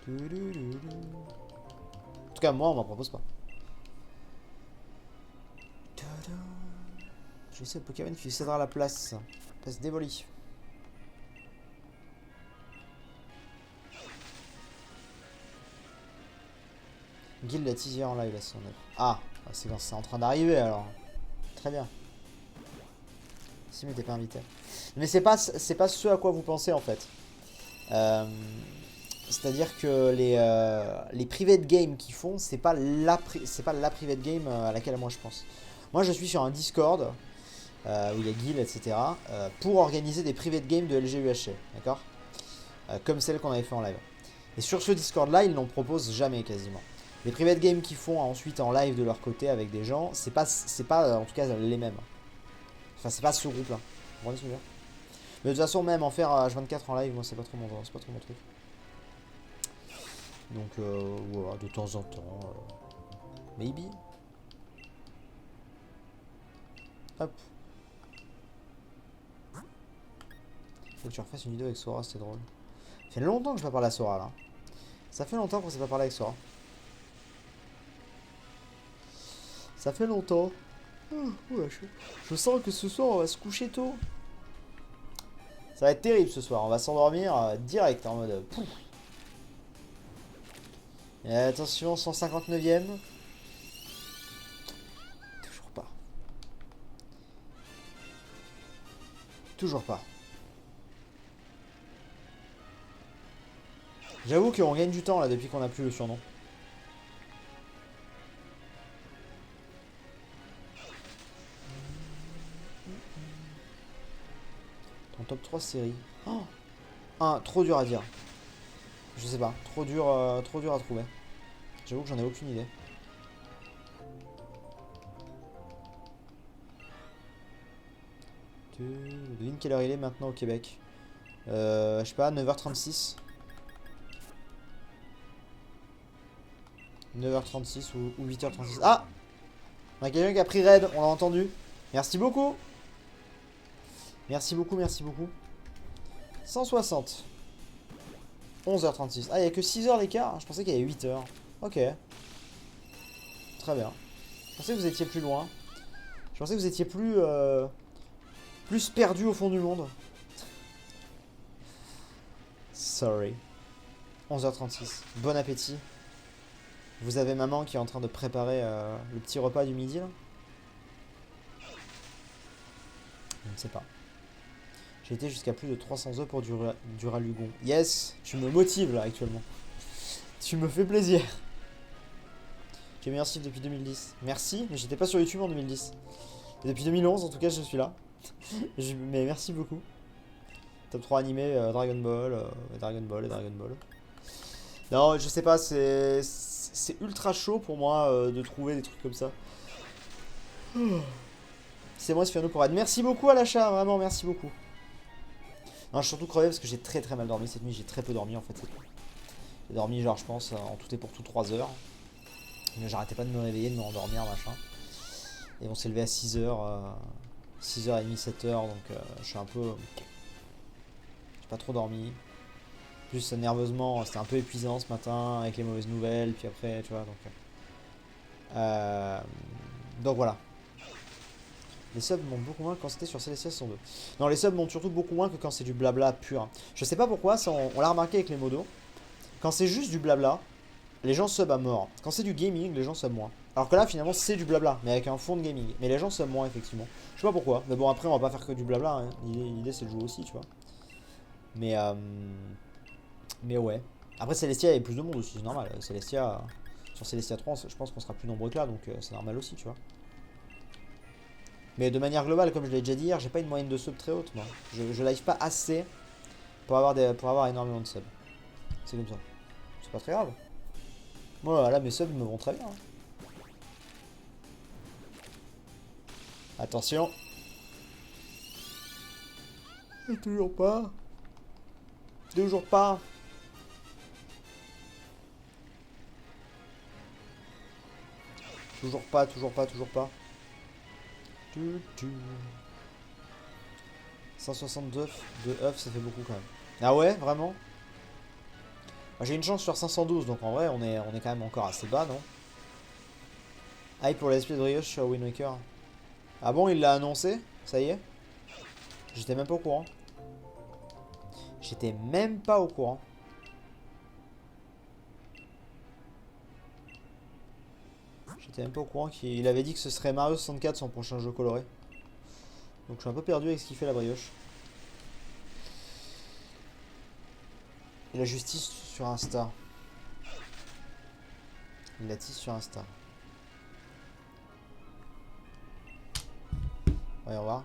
En tout cas, moi, on m'en propose pas. Je sais, Pokémon qui cédera la place. Place démolie. Guild la teaser en live, là, si on a... Ah, c'est quand c'est en train d'arriver, alors. Très bien. Si, mais t'es pas invité. Mais c'est pas ce à quoi vous pensez, en fait. C'est-à-dire que les private games qu'ils font, c'est pas la private game à laquelle moi je pense. Moi, je suis sur un Discord où il y a Guild, etc. Pour organiser des private games de LGUHC, d'accord, comme celle qu'on avait fait en live. Et sur ce Discord-là, ils n'en proposent jamais quasiment. Les private games qu'ils font ensuite en live de leur côté avec des gens, c'est pas en tout cas les mêmes. Enfin, c'est pas ce groupe-là. Vous comprenez ce que je veux dire? Mais de toute façon, même en faire H24 en live, moi, c'est pas trop mon truc. Donc, voilà, de temps en temps. Maybe. Hop. Faut que tu refasses une vidéo avec Sora, c'était drôle. Ça fait longtemps que je n'ai pas parlé à Sora, là. Ça fait longtemps qu'on s'est pas parlé avec Sora. Ça fait longtemps. Ouais, je sens que ce soir, on va se coucher tôt. Ça va être terrible ce soir. On va s'endormir direct en mode... Pouf. Et attention, 159ème. Toujours pas. Toujours pas. J'avoue qu'on gagne du temps là depuis qu'on a plus le surnom. En top 3 série. Oh, trop dur à dire. Je sais pas. Trop dur à trouver. J'avoue que j'en ai aucune idée. Devine quelle heure il est maintenant au Québec. Je sais pas, 9h36. 9h36 ou 8h36. Ah! On a quelqu'un qui a pris raid, on l'a entendu. Merci beaucoup. Merci beaucoup, merci beaucoup. 160. 11h36. Ah, il n'y a que 6 heures d'écart. Je pensais qu'il y avait 8 heures. Ok. Très bien. Je pensais que vous étiez plus loin. Je pensais que vous étiez plus perdu au fond du monde. Sorry. 11h36. Bon appétit. Vous avez maman qui est en train de préparer le petit repas du midi là? Je ne sais pas. J'ai été jusqu'à plus de 300 œufs pour du ralugon. Yes, tu me motives là actuellement. Tu me fais plaisir. J'ai meilleur chiffre depuis 2010. Merci, mais j'étais pas sur YouTube en 2010. Et depuis 2011 en tout cas je suis là. Mais merci beaucoup. Top 3 animé, Dragon Ball, Dragon Ball et Dragon Ball. Non, je sais pas, c'est ultra chaud pour moi de trouver des trucs comme ça. C'est moi Sfiano pour aide. Merci beaucoup à l'achat, vraiment merci beaucoup. Non, je suis surtout crevé parce que j'ai très très mal dormi cette nuit, j'ai très peu dormi en fait. J'ai dormi genre je pense en tout et pour tout 3 heures. Mais j'arrêtais pas de me réveiller, de me rendormir machin. Et on s'est levé à 6h, 6h30, 7h, donc je suis un peu... J'ai pas trop dormi. Plus nerveusement, c'était un peu épuisant ce matin avec les mauvaises nouvelles, puis après, tu vois, donc voilà. Les subs montent beaucoup moins que quand c'était sur Celestia 102. Non, les subs montent surtout beaucoup moins que quand c'est du blabla pur. Je sais pas pourquoi, ça, on l'a remarqué avec les modos. Quand c'est juste du blabla, les gens sub à mort. Quand c'est du gaming, les gens sub moins. Alors que là, finalement, c'est du blabla, mais avec un fond de gaming. Mais les gens sub moins, effectivement. Je sais pas pourquoi. Mais bon, après, on va pas faire que du blabla. Hein. L'idée, c'est de jouer aussi, tu vois. Mais ouais. Après, Celestia, il y a plus de monde aussi, c'est normal. Celestia, sur Celestia 3, je pense qu'on sera plus nombreux que là, donc c'est normal aussi, tu vois. Mais de manière globale, comme je l'ai déjà dit hier, j'ai pas une moyenne de subs très haute, moi. Je live pas assez pour avoir énormément de subs. C'est comme ça. C'est pas très grave. Moi, là, mes subs me vont très bien. Hein. Attention. Et toujours pas. Toujours pas. Toujours pas, toujours pas, toujours pas. 162 de œufs, ça fait beaucoup quand même. Ah ouais, vraiment? J'ai une chance sur 512, donc en vrai, on est quand même encore assez bas, non? Aïe pour l'esprit de brioche sur Wind Waker. Ah bon, il l'a annoncé? Ça y est? J'étais même pas au courant. J'étais même pas au courant. J'étais même pas au courant qu'il avait dit que ce serait Mario 64 son prochain jeu coloré. Donc je suis un peu perdu avec ce qu'il fait la brioche. Et la justice sur Insta. Il la tisse sur Insta. Voyons voir.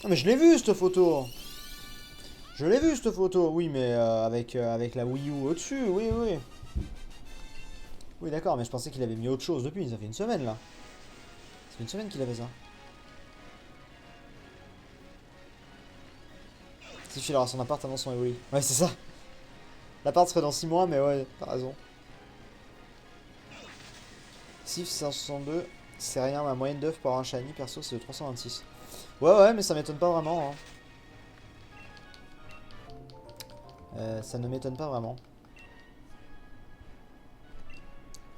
Ah mais je l'ai vu cette photo. Je l'ai vu cette photo, oui mais avec la Wii U au-dessus, oui oui. Oui d'accord, mais je pensais qu'il avait mis autre chose depuis, ça fait une semaine là. Ça fait une semaine qu'il avait ça. Si il aura son appart avant son Evoli. Ouais c'est ça. L'appart serait dans 6 mois mais ouais, t'as raison. Sif 562, c'est rien, ma moyenne d'œufs pour avoir un shiny perso c'est de 326. Ouais mais ça m'étonne pas vraiment. Hein. Ça ne m'étonne pas vraiment.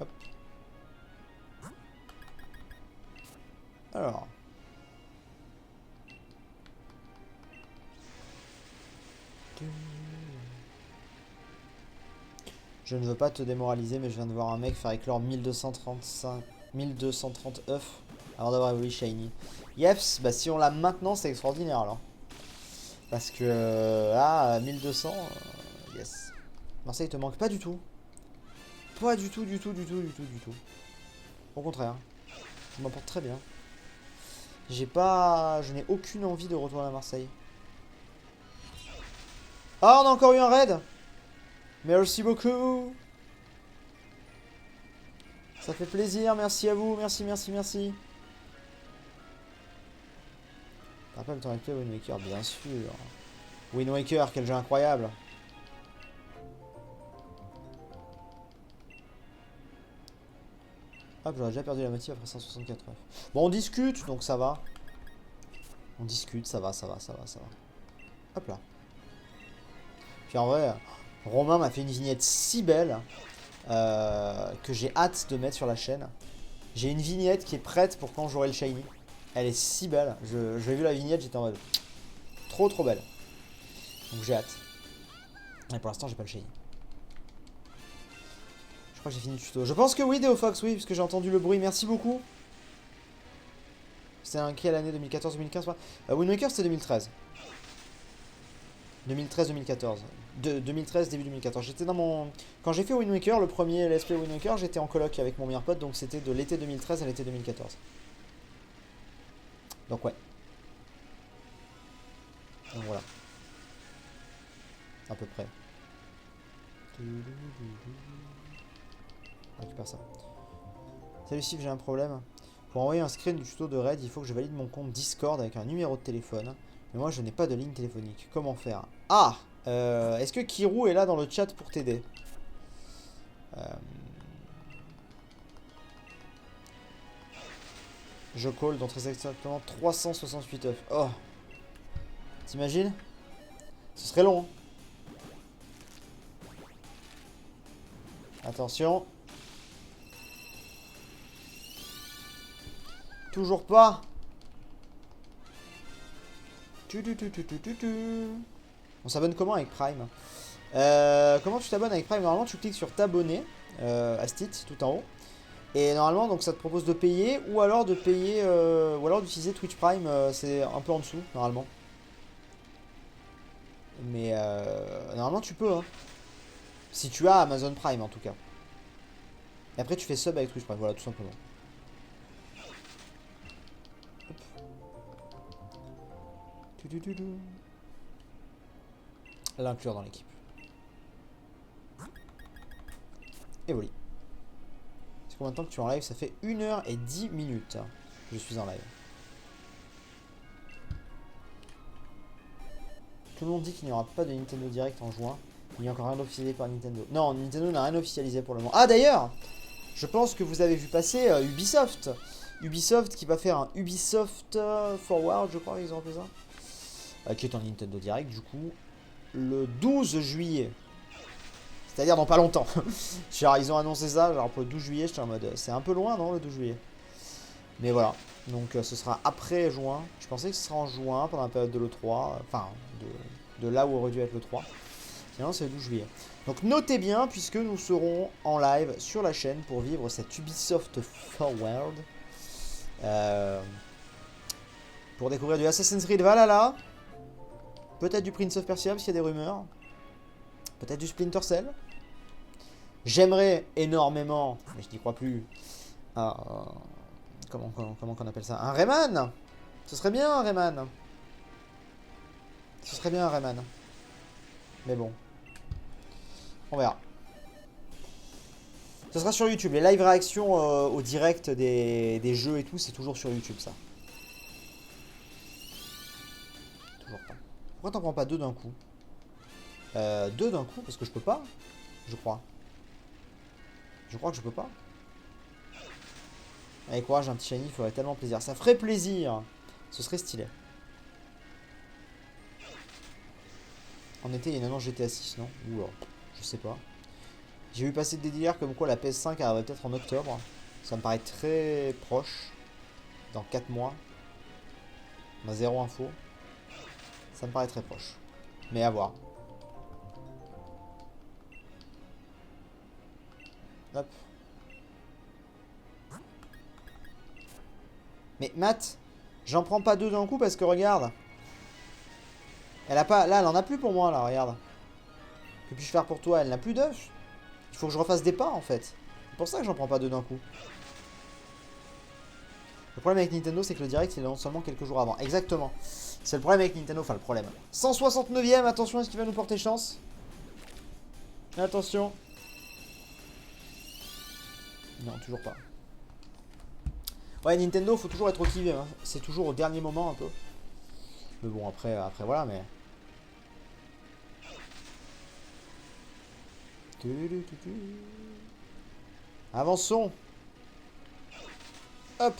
Hop. Alors. Je ne veux pas te démoraliser, mais je viens de voir un mec faire éclore 1230 œufs avant d'avoir évolué shiny. Yeps, bah si on l'a maintenant, c'est extraordinaire alors. Parce que là, 1200, yes. Marseille, il te manque pas du tout. Pas du tout, du tout, du tout, du tout, du tout. Au contraire. Je m'en porte très bien. Je n'ai aucune envie de retourner à Marseille. Ah, on a encore eu un raid. Merci beaucoup. Ça fait plaisir, merci à vous, merci, merci, merci. Tu rappelles ton actuel Wind Waker, bien sûr. Wind Waker, quel jeu incroyable. Hop, j'aurais déjà perdu la moitié après 164 heures. Bon, on discute, donc ça va. On discute, ça va, ça va, ça va, ça va. Hop là. Puis en vrai, Romain m'a fait une vignette si belle que j'ai hâte de mettre sur la chaîne. J'ai une vignette qui est prête pour quand j'aurai le shiny. Elle est si belle. J'ai vu la vignette, j'étais en mode trop trop belle. Donc j'ai hâte. Et pour l'instant, j'ai pas le shiny. Je crois que j'ai fini le tuto. Je pense que oui, Deofox, oui, parce que j'ai entendu le bruit. Merci beaucoup. C'était en quelle année? 2014-2015 Wind Waker, c'était 2013. 2013-2014. 2013, début 2014. J'étais dans mon... Quand j'ai fait Wind Waker, le premier LSP Wind Waker, j'étais en coloc avec mon meilleur pote, donc c'était de l'été 2013 à l'été 2014. Donc ouais. Donc voilà. À peu près. On récupère ça. Salut Steve, j'ai un problème. Pour envoyer un screen du tuto de raid, il faut que je valide mon compte Discord avec un numéro de téléphone. Mais moi, je n'ai pas de ligne téléphonique. Comment faire? Ah est-ce que Kirou est là dans le chat pour t'aider? Je call dans très exactement 368 œufs. Oh. T'imagines? Ce serait long. Attention. Toujours pas. On s'abonne comment avec Prime? Comment tu t'abonnes avec Prime? Normalement, tu cliques sur t'abonner, Astit, tout en haut. Et normalement, donc ça te propose de payer ou alors de payer, ou alors d'utiliser Twitch Prime, c'est un peu en dessous, normalement. Mais normalement, tu peux, hein. Si tu as Amazon Prime, en tout cas. Et après, tu fais sub avec Twitch Prime, voilà, tout simplement. L'inclure dans l'équipe. Et voilà. C'est combien de temps que tu es en live? Ça fait 1h10 minutes que je suis en live. Tout le monde dit qu'il n'y aura pas de Nintendo Direct en juin. Il n'y a encore rien officialisé par Nintendo. Non, Nintendo n'a rien officialisé pour le moment. Ah d'ailleurs, je pense que vous avez vu passer Ubisoft. Ubisoft qui va faire un Ubisoft Forward, je crois qu'ils ont appelé ça. Qui est en Nintendo Direct du coup. Le 12 juillet. C'est-à-dire dans pas longtemps. Genre, ils ont annoncé ça, genre pour le 12 juillet, j'étais en mode... C'est un peu loin, non, le 12 juillet? Mais voilà. Donc ce sera après juin. Je pensais que ce sera en juin, pendant la période de l'E3. Enfin, de là où aurait dû être l'E3. Sinon, c'est le 12 juillet. Donc notez bien, puisque nous serons en live sur la chaîne pour vivre cette Ubisoft Forward. Pour découvrir du Assassin's Creed Valhalla. Peut-être du Prince of Persia, parce qu'il y a des rumeurs. Peut-être du Splinter Cell. J'aimerais énormément, mais je n'y crois plus, comment qu'on appelle ça? Un Rayman. Ce serait bien un Rayman. Ce serait bien un Rayman. Mais bon. On verra. Ce sera sur YouTube. Les live réactions au direct des jeux et tout, c'est toujours sur YouTube ça. Toujours pas. Pourquoi t'en prends pas deux d'un coup? Deux d'un coup, parce que je peux pas. Je crois. Je crois que je peux pas. Allez, courage, un petit shiny, il ferait tellement plaisir. Ça ferait plaisir. Ce serait stylé. En été, il y a une annonce GTA 6, non? Ou je sais pas. J'ai vu passer des délires comme quoi la PS5 arriverait peut-être en octobre. Ça me paraît très proche. Dans 4 mois. On a zéro info. Ça me paraît très proche. Mais à voir. Hop. Mais Matt, j'en prends pas deux d'un coup parce que regarde. Elle a pas. Là, elle en a plus pour moi, là, regarde. Que puis-je faire pour toi? Elle n'a plus d'œufs. Il faut que je refasse des pas en fait. C'est pour ça que j'en prends pas deux d'un coup. Le problème avec Nintendo, c'est que le direct, il annonce seulement quelques jours avant. Exactement. C'est le problème avec Nintendo, enfin le problème. 169ème, attention, est-ce qu'il va nous porter chance? Attention. Non, toujours pas. Ouais, Nintendo, faut toujours être au qui-vive. Hein. C'est toujours au dernier moment un peu. Mais bon, après voilà, mais... Avançons. Hop.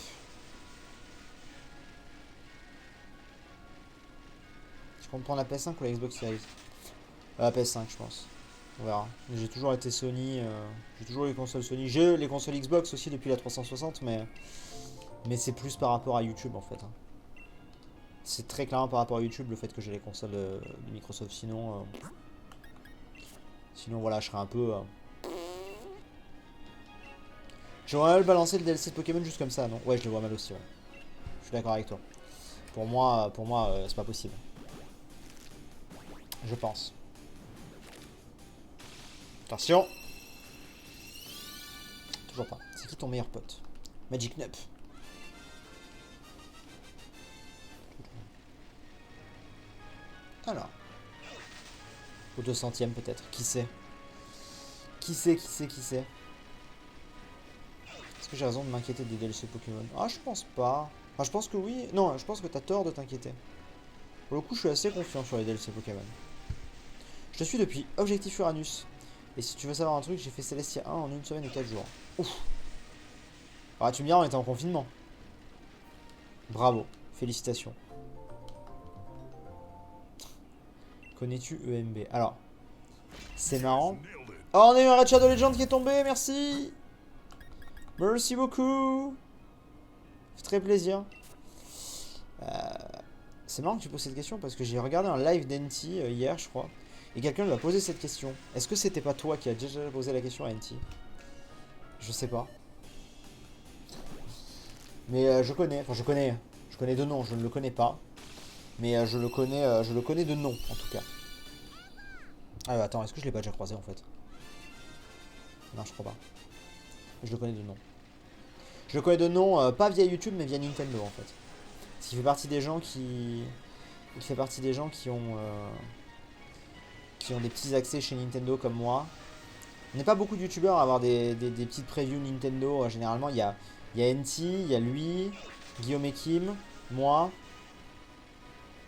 Je compte prendre la PS5 ou la Xbox Series? La PS5, je pense. On verra. J'ai toujours été Sony. J'ai toujours les consoles Sony. J'ai les consoles Xbox aussi depuis la 360, mais c'est plus par rapport à YouTube en fait. Hein. C'est très clairement par rapport à YouTube le fait que j'ai les consoles de Microsoft. Sinon, voilà, je serais un peu. J'aurais mal balancer le DLC de Pokémon juste comme ça, non? Ouais, je le vois mal aussi. Ouais. Je suis d'accord avec toi. Pour moi, c'est pas possible. Je pense. Attention. Toujours pas. C'est qui ton meilleur pote? Magic Nup. Alors. Au 200ème peut-être. Qui sait? Qui sait? Est-ce que j'ai raison de m'inquiéter des DLC Pokémon? Ah, je pense pas. Enfin, je pense que oui. Non, je pense que t'as tort de t'inquiéter. Pour le coup, je suis assez confiant sur les DLC Pokémon. Je te suis depuis Objectif Uranus. Et si tu veux savoir un truc, j'ai fait Celestia 1 en 1 semaine et 4 jours. Ouf. Ah, tu me diras, on était en confinement. Bravo. Félicitations. Connais-tu EMB? Alors, c'est marrant. Oh, on a eu un Red Shadow Legend qui est tombé, merci. Merci beaucoup. Ça fait très plaisir. C'est marrant que tu poses cette question parce que j'ai regardé un live d'Enti hier, je crois. Et quelqu'un lui a posé cette question. Est-ce que c'était pas toi qui a déjà posé la question à Enti? Je sais pas. Mais je connais. Enfin, je connais. Je connais de nom, je ne le connais pas. Mais je le connais de nom, en tout cas. Ah, attends, est-ce que je l'ai pas déjà croisé en fait? Non, je crois pas. Je le connais de nom. Je le connais de nom, pas via YouTube, mais via Nintendo en fait. Parce qu'il fait partie des gens qui... Il fait partie des gens qui ont des petits accès chez Nintendo comme moi. On n'est pas beaucoup de youtubeurs à avoir des petites previews Nintendo. Généralement, il y a NT, il y a lui, Guillaume et Kim, moi.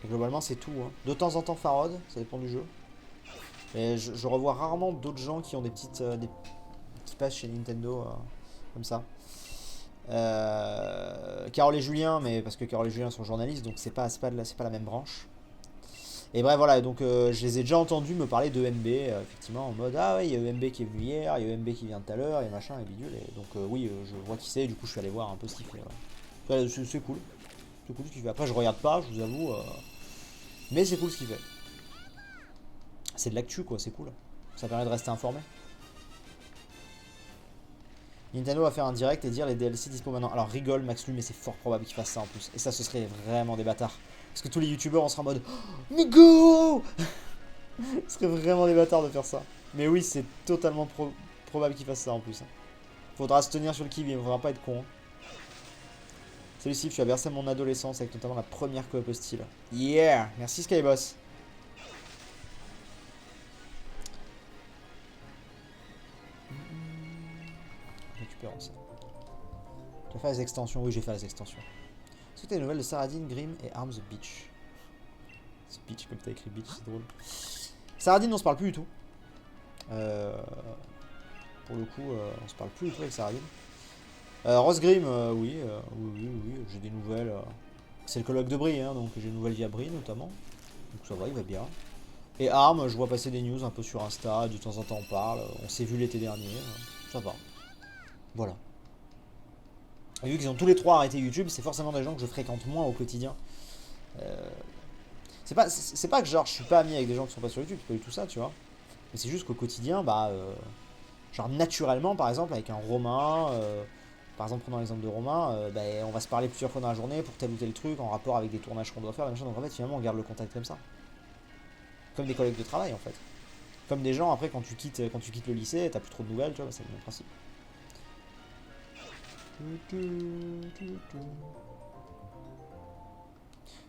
Et globalement, c'est tout. Hein. De temps en temps, Farod, ça dépend du jeu. Et je revois rarement d'autres gens qui ont des petites. Qui passent chez Nintendo comme ça. Carole et Julien, mais parce que Carole et Julien sont journalistes, donc c'est pas la même branche. Et bref, voilà, donc je les ai déjà entendus me parler de EMB, effectivement, en mode ah ouais, il y a EMB qui est venu hier, il y a EMB qui vient tout à l'heure, et machin, et bidule. Et donc oui, je vois qui c'est, et du coup je suis allé voir un peu ce qu'il fait. Ouais. C'est cool. C'est cool ce qu'il fait. Après, je regarde pas, je vous avoue. Mais c'est cool ce qu'il fait. C'est de l'actu, quoi, c'est cool. Ça permet de rester informé. Nintendo va faire un direct et dire les DLC dispo maintenant. Alors rigole Maxlu, mais c'est fort probable qu'ils fassent ça en plus. Et ça, ce serait vraiment des bâtards. Parce que tous les youtubeurs, on sera en mode oh, Nigo. Ce serait vraiment des bâtards de faire ça. Mais oui, c'est totalement probable qu'ils fassent ça en plus. Hein. Faudra se tenir sur le kiwi, on faudra pas être con. Hein. Salut Steve, tu as bercé mon adolescence avec notamment la première coop hostile. Yeah. Merci Skyboss. Récupérons ça. Tu vas faire les extensions? Oui, j'ai fait les extensions. Est-ce que tu as des nouvelles de Saradin, Grim et Arms the Beach? C'est Beach, comme t'as écrit Beach, c'est drôle. Saradin, on se parle plus du tout. Pour le coup, on se parle plus du tout avec Saradin. Rose Grim, oui, j'ai des nouvelles. C'est le colloque de Brie, hein, donc j'ai des nouvelles via Brie notamment. Donc ça va, il va bien. Et Arm, je vois passer des news un peu sur Insta, de temps en temps on parle. On s'est vu l'été dernier, ça va. Voilà. Et vu qu'ils ont tous les trois arrêté YouTube, c'est forcément des gens que je fréquente moins au quotidien. C'est pas que genre je suis pas ami avec des gens qui sont pas sur YouTube, c'est pas du tout ça, tu vois. Mais c'est juste qu'au quotidien, bah, genre naturellement, par exemple, avec un Romain, par exemple, prenons l'exemple de Romain, bah, on va se parler plusieurs fois dans la journée pour tel ou tel truc en rapport avec des tournages qu'on doit faire, machin. Donc en fait, finalement, on garde le contact comme ça. Comme des collègues de travail, en fait. Comme des gens, après, quand tu quittes le lycée, t'as plus trop de nouvelles, tu vois, c'est le même principe.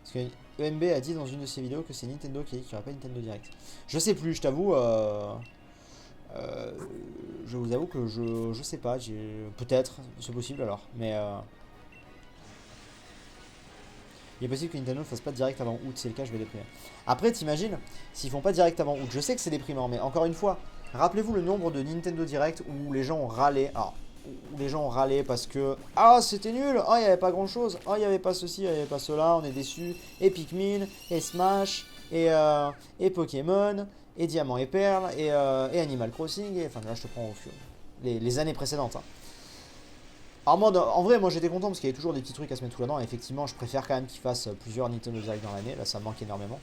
Parce que EMB a dit dans une de ses vidéos que c'est Nintendo qui a dit qu'il n'y aurait pas Nintendo Direct. Je sais plus, je t'avoue. Je vous avoue que je sais pas. Peut-être, c'est possible alors. Mais il est possible que Nintendo ne fasse pas de direct avant août. Si c'est le cas, je vais déprimer. Après, t'imagines, s'ils font pas direct avant août, je sais que c'est déprimant, mais encore une fois, rappelez-vous le nombre de Nintendo Direct où les gens ont râlé. Alors, où les gens ont râlé parce que ah c'était nul, ah il n'y avait pas grand chose, ah il n'y avait pas ceci, il n'y avait pas cela, on est déçus, et Pikmin, et Smash, et Pokémon, et Diamant et Perle, et Animal Crossing, et enfin là je te prends au fur. Les années précédentes. Hein. Alors moi, en vrai, moi j'étais content parce qu'il y avait toujours des petits trucs à se mettre tout là-dedans, et effectivement je préfère quand même qu'ils fassent plusieurs Nintendo Direct dans l'année, là ça me manque énormément.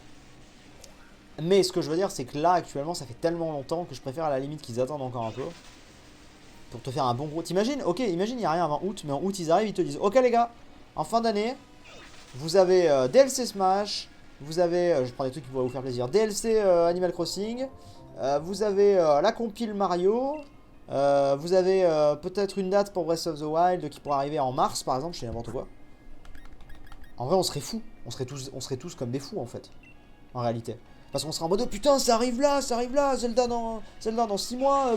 Mais ce que je veux dire c'est que là actuellement ça fait tellement longtemps que je préfère à la limite qu'ils attendent encore un peu. Pour te faire un bon gros. T'imagines? Ok, imagine, il n'y a rien avant août, mais en août, ils arrivent, ils te disent ok, les gars, en fin d'année, vous avez DLC Smash, vous avez, je prends des trucs qui pourraient vous faire plaisir, DLC Animal Crossing, vous avez la compile Mario, vous avez peut-être une date pour Breath of the Wild qui pourrait arriver en mars, par exemple, je sais n'importe quoi. En vrai, on serait fous, on serait tous comme des fous, en fait, en réalité. Parce qu'on sera en mode oh, putain, ça arrive là, Zelda dans 6 mois,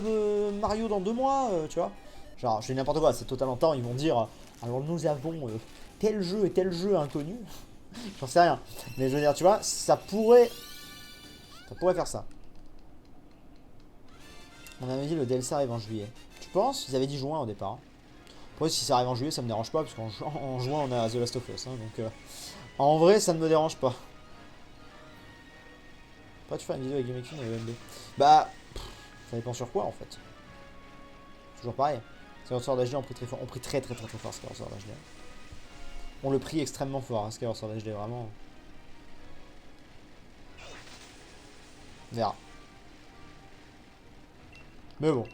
Mario dans 2 mois, tu vois. Genre, je fais n'importe quoi, c'est totalement temps, ils vont dire alors nous avons tel jeu et tel jeu inconnu. J'en sais rien. Mais je veux dire, tu vois, ça pourrait faire ça. On avait dit le DLC arrive en juillet. Tu penses? Ils avaient dit juin au départ. Après, si ça arrive en juillet, ça me dérange pas, parce qu'en juin, on a The Last of Us. Hein, donc, en vrai, ça ne me dérange pas. Pourquoi tu fais une vidéo avec GameXune et EMB? Bah, ça dépend sur quoi en fait. Toujours pareil. Skyward Sword HD, on prie très fort. On prie très fort Skyward Sword HD. On le prie extrêmement fort, hein, Skyward Sword HD, vraiment. On verra. Mais bon.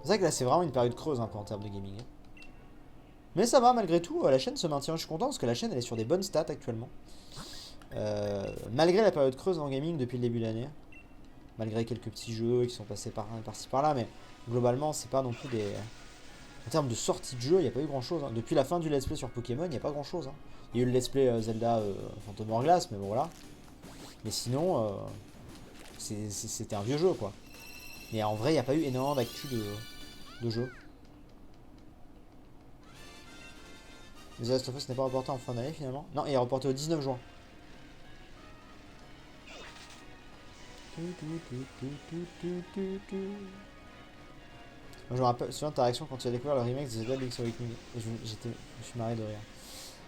C'est vrai que là, c'est vraiment une période creuse un peu en termes de gaming. Mais ça va, malgré tout, la chaîne se maintient. Je suis content parce que la chaîne, elle est sur des bonnes stats actuellement. Malgré la période creuse en gaming depuis le début de l'année. Malgré quelques petits jeux qui sont passés par-ci par-là. Mais globalement, c'est pas non plus des... En termes de sortie de jeu, il n'y a pas eu grand chose. Hein. Depuis la fin du let's play sur Pokémon, il n'y a pas grand chose. Hein. Il y a eu le let's play Zelda Phantom Hourglass, mais bon voilà. Mais sinon, c'était un vieux jeu quoi. Mais en vrai, il n'y a pas eu énormément d'actu de jeu. The Last of Us n'est pas reporté en fin d'année finalement. Non, il est reporté au 19 juin. Moi, je me rappelle, souviens de ta réaction quand tu as découvert le remake de Zelda Link's Awakening. Je me suis marré de rire.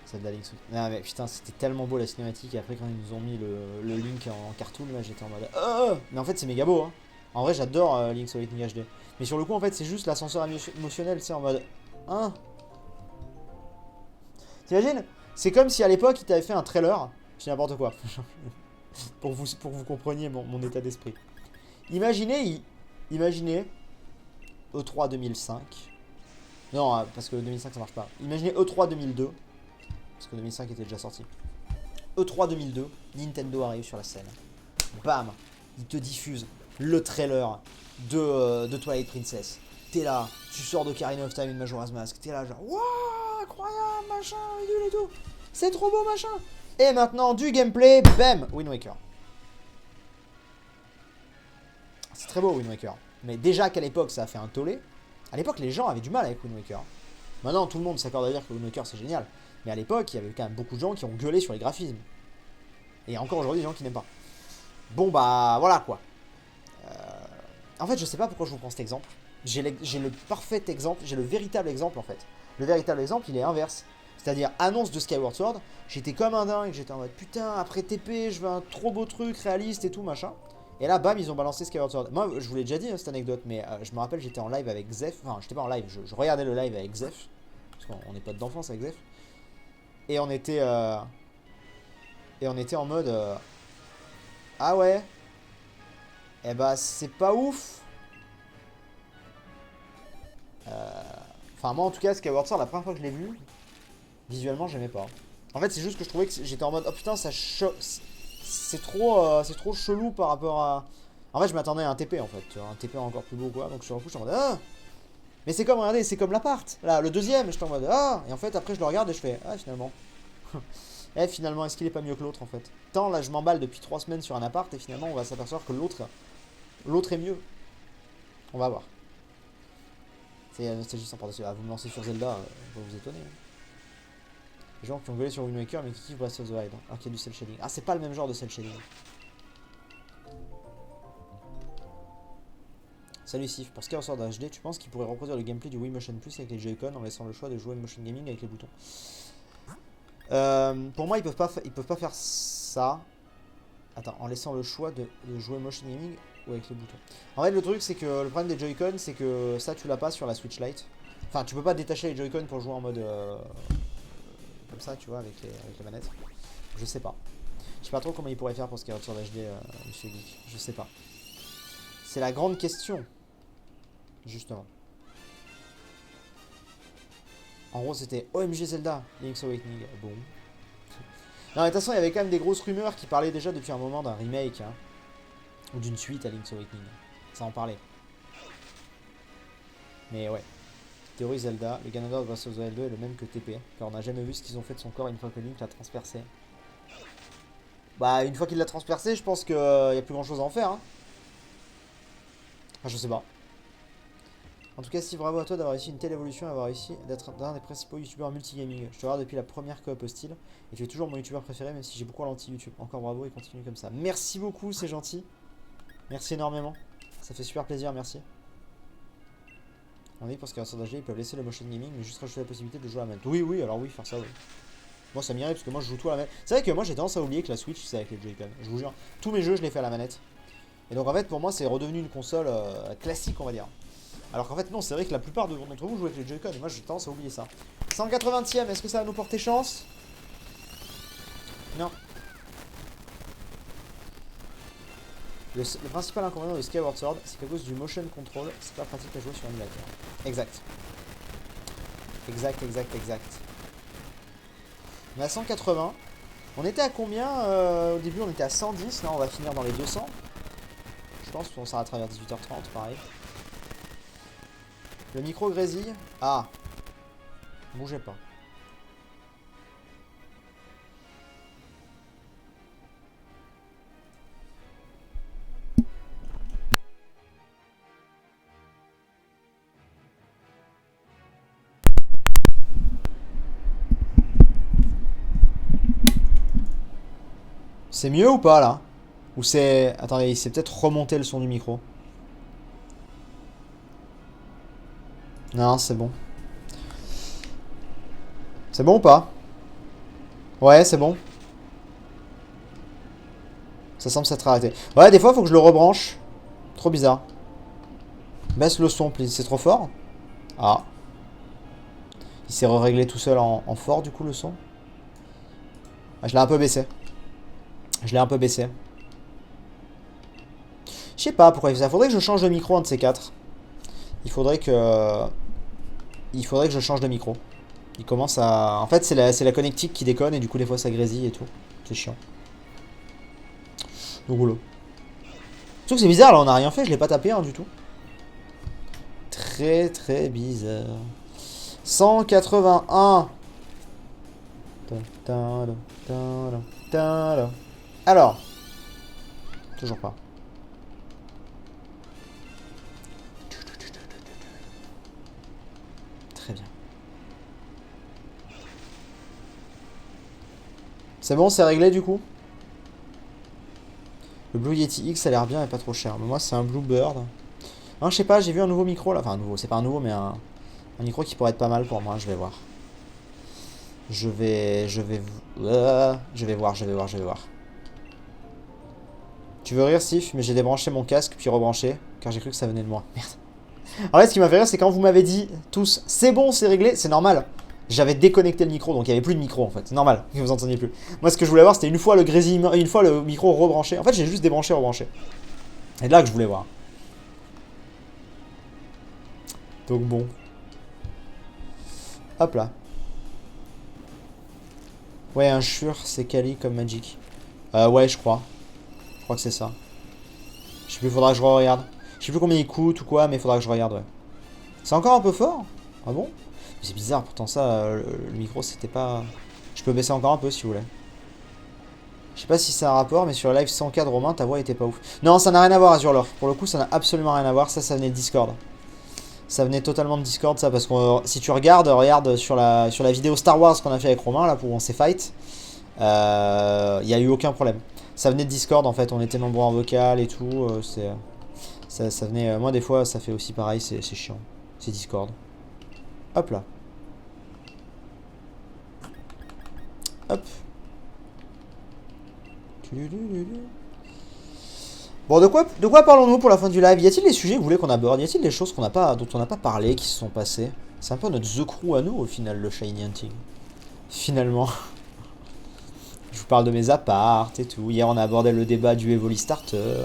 Zelda Link's Awakening. Non mais putain, c'était tellement beau la cinématique. Et après, quand ils nous ont mis le Link en cartoon, là, j'étais en mode. Mais en fait, c'est méga beau. Hein. En vrai, j'adore Link's Awakening HD. Mais sur le coup, en fait, c'est juste l'ascenseur émotionnel, tu sais, en mode. Hein. T'imagines? C'est comme si à l'époque, ils t'avaient fait un trailer. Je sais n'importe quoi. pour que vous compreniez mon état d'esprit. Imaginez E3 2005. Non, parce que 2005 ça marche pas. Imaginez E3 2002. Parce que 2005 était déjà sorti. E3 2002, Nintendo arrive sur la scène. Bam, il te diffuse le trailer de Twilight Princess. T'es là, tu sors d'Ocarina of Time et de Majora's Mask. T'es là genre, waouh, incroyable, machin, et tout. C'est trop beau, machin. Et maintenant, du gameplay, bam, Wind Waker. C'est très beau, Wind Waker. Mais déjà qu'à l'époque, ça a fait un tollé. À l'époque, les gens avaient du mal avec Wind Waker. Maintenant, tout le monde s'accorde à dire que Wind Waker, c'est génial. Mais à l'époque, il y avait quand même beaucoup de gens qui ont gueulé sur les graphismes. Et encore aujourd'hui, des gens qui n'aiment pas. Bon, bah, voilà, quoi. En fait, je sais pas pourquoi je vous prends cet exemple. J'ai le parfait exemple, j'ai le véritable exemple, en fait. Le véritable exemple, il est inverse. C'est-à-dire, annonce de Skyward Sword, j'étais comme un dingue, j'étais en mode, putain, après TP, je veux un trop beau truc, réaliste et tout, machin. Et là, bam, ils ont balancé Skyward Sword. Moi, je vous l'ai déjà dit, hein, cette anecdote, mais je me rappelle, j'étais en live avec Zef. Enfin, j'étais pas en live, je regardais le live avec Zef. Parce qu'on est potes d'enfance avec Zef. Et on était en mode... ah ouais. Eh bah, c'est pas ouf. Enfin, moi, en tout cas, Skyward Sword, la première fois que je l'ai vu, visuellement, j'aimais pas. En fait, c'est juste que je trouvais que j'étais en mode... Oh putain, ça c'est trop chelou par rapport à... En fait, je m'attendais à un TP, en fait. Tu vois, un TP encore plus beau, quoi. Donc, sur le coup, je suis en mode... Ah Mais c'est comme, regardez, c'est comme l'appart. Là, le deuxième, j'étais en mode ah. Et en fait, après, je le regarde et je fais ah, finalement. Eh, finalement, est-ce qu'il est pas mieux que l'autre en fait? Tant là, je m'emballe depuis 3 semaines sur un appart et finalement, on va s'apercevoir que l'autre est mieux. On va voir. C'est nostalgie sans par-dessus. Ah, vous me lancez sur Zelda, vous vous étonner. Hein. Les gens qui ont gueulé sur Wind Waker mais qui kiffent Breath of the Wild. Alors qu'il y a du cel shading. Ah, c'est pas le même genre de cel shading. Salut Sif, pour Skyward Sword HD, tu penses qu'il pourrait reproduire le gameplay du Wii Motion Plus avec les Joy-Con en laissant le choix de jouer Motion Gaming avec les boutons? Pour moi, ils peuvent pas faire ça. Attends, en laissant le choix de jouer Motion Gaming ou avec les boutons. En fait, le truc, c'est que le problème des Joy-Con, c'est que ça, tu l'as pas sur la Switch Lite. Enfin, tu peux pas détacher les Joy-Con pour jouer en mode comme ça, tu vois, avec les manettes. Je sais pas. Je sais pas trop comment ils pourraient faire pour Skyward Sword HD, Monsieur Geek. Je sais pas. C'est la grande question. Justement. En gros, c'était OMG Zelda, Link's Awakening. Bon. Non, mais de toute façon, il y avait quand même des grosses rumeurs qui parlaient déjà depuis un moment d'un remake. Hein, ou d'une suite à Link's Awakening. Ça en parlait. Mais ouais. Théorie Zelda, le Ganondorf de Breath of the Wild 2 est le même que TP. Car on n'a jamais vu ce qu'ils ont fait de son corps une fois que Link l'a transpercé. Bah, une fois qu'il l'a transpercé, je pense qu'il n'y a plus grand chose à en faire. Hein. Enfin, je sais pas. En tout cas, Steve, bravo à toi d'avoir réussi une telle évolution et d'avoir réussi d'être l'un des principaux youtubeurs multigaming. Je te regarde depuis la première coop hostile et tu es toujours mon youtubeur préféré, même si j'ai beaucoup ralenti YouTube. Encore bravo et continue comme ça. Merci beaucoup, c'est gentil. Merci énormément. Ça fait super plaisir, merci. On dit pour ce qu'à HD, ils peuvent laisser le motion gaming, mais juste rajouter la possibilité de jouer à la manette. Oui, oui, alors oui, faire ça, oui. Moi, ça m'irait parce que moi, je joue tout à la manette. C'est vrai que moi, j'ai tendance à oublier que la Switch, c'est avec les Joy-Con. Je vous jure, tous mes jeux, je les fais à la manette. Et donc, en fait, pour moi, c'est redevenu une console classique, on va dire. Alors qu'en fait, non, c'est vrai que la plupart d'entre vous jouent avec les Joy-Con. Et moi, j'ai tendance à oublier ça. 180ème, est-ce que ça va nous porter chance? Non. Le principal inconvénient de Skyward Sword, c'est qu'à cause du motion control, c'est pas pratique à jouer sur émulateur. Exact. Exact, exact, exact. On est à 180. On était à combien au début? On était à 110. Là, on va finir dans les 200. Je pense qu'on s'arrêtera vers 18h30, pareil. Le micro grésille. Ah. Bougez pas. C'est mieux ou pas là? Ou c'est... Attendez, il s'est peut-être remonté le son du micro. Non, c'est bon. C'est bon ou pas? Ouais, c'est bon. Ça semble s'être arrêté. Ouais, des fois, faut que je le rebranche. Trop bizarre. Baisse le son, please. C'est trop fort? Ah. Il s'est réglé tout seul en fort, du coup, le son. Ah, je l'ai un peu baissé. Je l'ai un peu baissé. Je sais pas pourquoi il fait ça. Faudrait que je change de micro, un de ces quatre. Il faudrait que je change de micro. Il commence à... En fait, c'est la connectique qui déconne et du coup, des fois, ça grésille et tout. C'est chiant. Donc, boulot. Sauf que c'est bizarre, là, on a rien fait. Je l'ai pas tapé, hein, du tout. Très, très bizarre. 181. Alors. Toujours pas. Très bien. C'est bon, c'est réglé du coup. Le Blue Yeti X a l'air bien et pas trop cher. Mais moi, c'est un Bluebird. Hein, je sais pas, j'ai vu un nouveau micro là. Enfin, un nouveau, c'est pas un nouveau, mais un micro qui pourrait être pas mal pour moi. Je vais voir. Je vais voir. Tu veux rire, Steve? Mais j'ai débranché mon casque puis rebranché car j'ai cru que ça venait de moi. Merde. En fait, ce qui m'a fait rire, c'est quand vous m'avez dit tous, c'est bon, c'est réglé, c'est normal. J'avais déconnecté le micro, donc il n'y avait plus de micro en fait. C'est normal que vous entendiez plus. Moi, ce que je voulais voir, c'était une fois le grésillement, une fois le micro rebranché. En fait, j'ai juste débranché, rebranché. Et là que je voulais voir. Donc bon. Hop là. Ouais, un Shure, c'est quali comme Magic. Ouais, je crois. Je crois que c'est ça. Je sais plus, faudra que je regarde. Je sais plus combien il coûte ou quoi, mais faudra que je regarde, ouais. C'est encore un peu fort? Ah bon? C'est bizarre, pourtant ça, le micro c'était pas... Je peux baisser encore un peu si vous voulez. Je sais pas si c'est un rapport, mais sur le live 100K de Romain, ta voix était pas ouf. Non, ça n'a rien à voir, Azurlord. Pour le coup, ça n'a absolument rien à voir. Ça venait de Discord. Ça venait totalement de Discord, ça, parce que si tu regarde sur la vidéo Star Wars qu'on a fait avec Romain, là, pour on s'est fight, il n'y a eu aucun problème. Ça venait de Discord, en fait, on était nombreux en vocal et tout, ça venait... moi, des fois, ça fait aussi pareil, c'est chiant. C'est Discord. Hop là. Hop. Bon, de quoi parlons-nous pour la fin du live? Y a-t-il des sujets que vous voulez qu'on aborde? Y a-t-il des choses dont on n'a pas parlé, qui se sont passées? C'est un peu notre The Crew à nous, au final, le Shiny Hunting. Finalement. Je vous parle de mes apparts et tout. Hier, on a abordé le débat du Evoli Starter.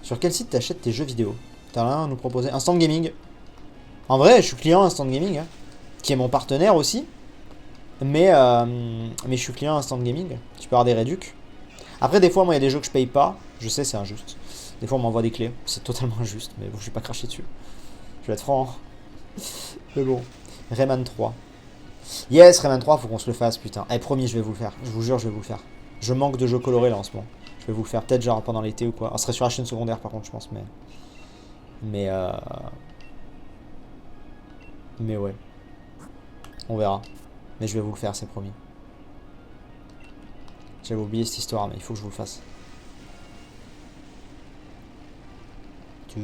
Sur quel site t'achètes tes jeux vidéo? T'as rien à nous proposer? Instant Gaming. En vrai, je suis client Instant Gaming, hein, qui est mon partenaire aussi. Mais je suis client Instant Gaming. Tu peux avoir des réducs. Après, des fois, moi, il y a des jeux que je paye pas. Je sais, c'est injuste. Des fois, on m'envoie des clés. C'est totalement injuste. Mais bon, je vais pas cracher dessus. Je vais être franc. Mais bon. Rayman 3. Yes, Rayman 3, faut qu'on se le fasse, putain. Eh, promis, je vais vous le faire. Je vous jure, je vais vous le faire. Je manque de jeux colorés là en ce moment. Je vais vous le faire peut-être genre pendant l'été ou quoi. Alors, ce serait sur la chaîne secondaire par contre, je pense. Mais ouais. On verra. Mais je vais vous le faire, c'est promis. J'avais oublié cette histoire, mais il faut que je vous le fasse. Faut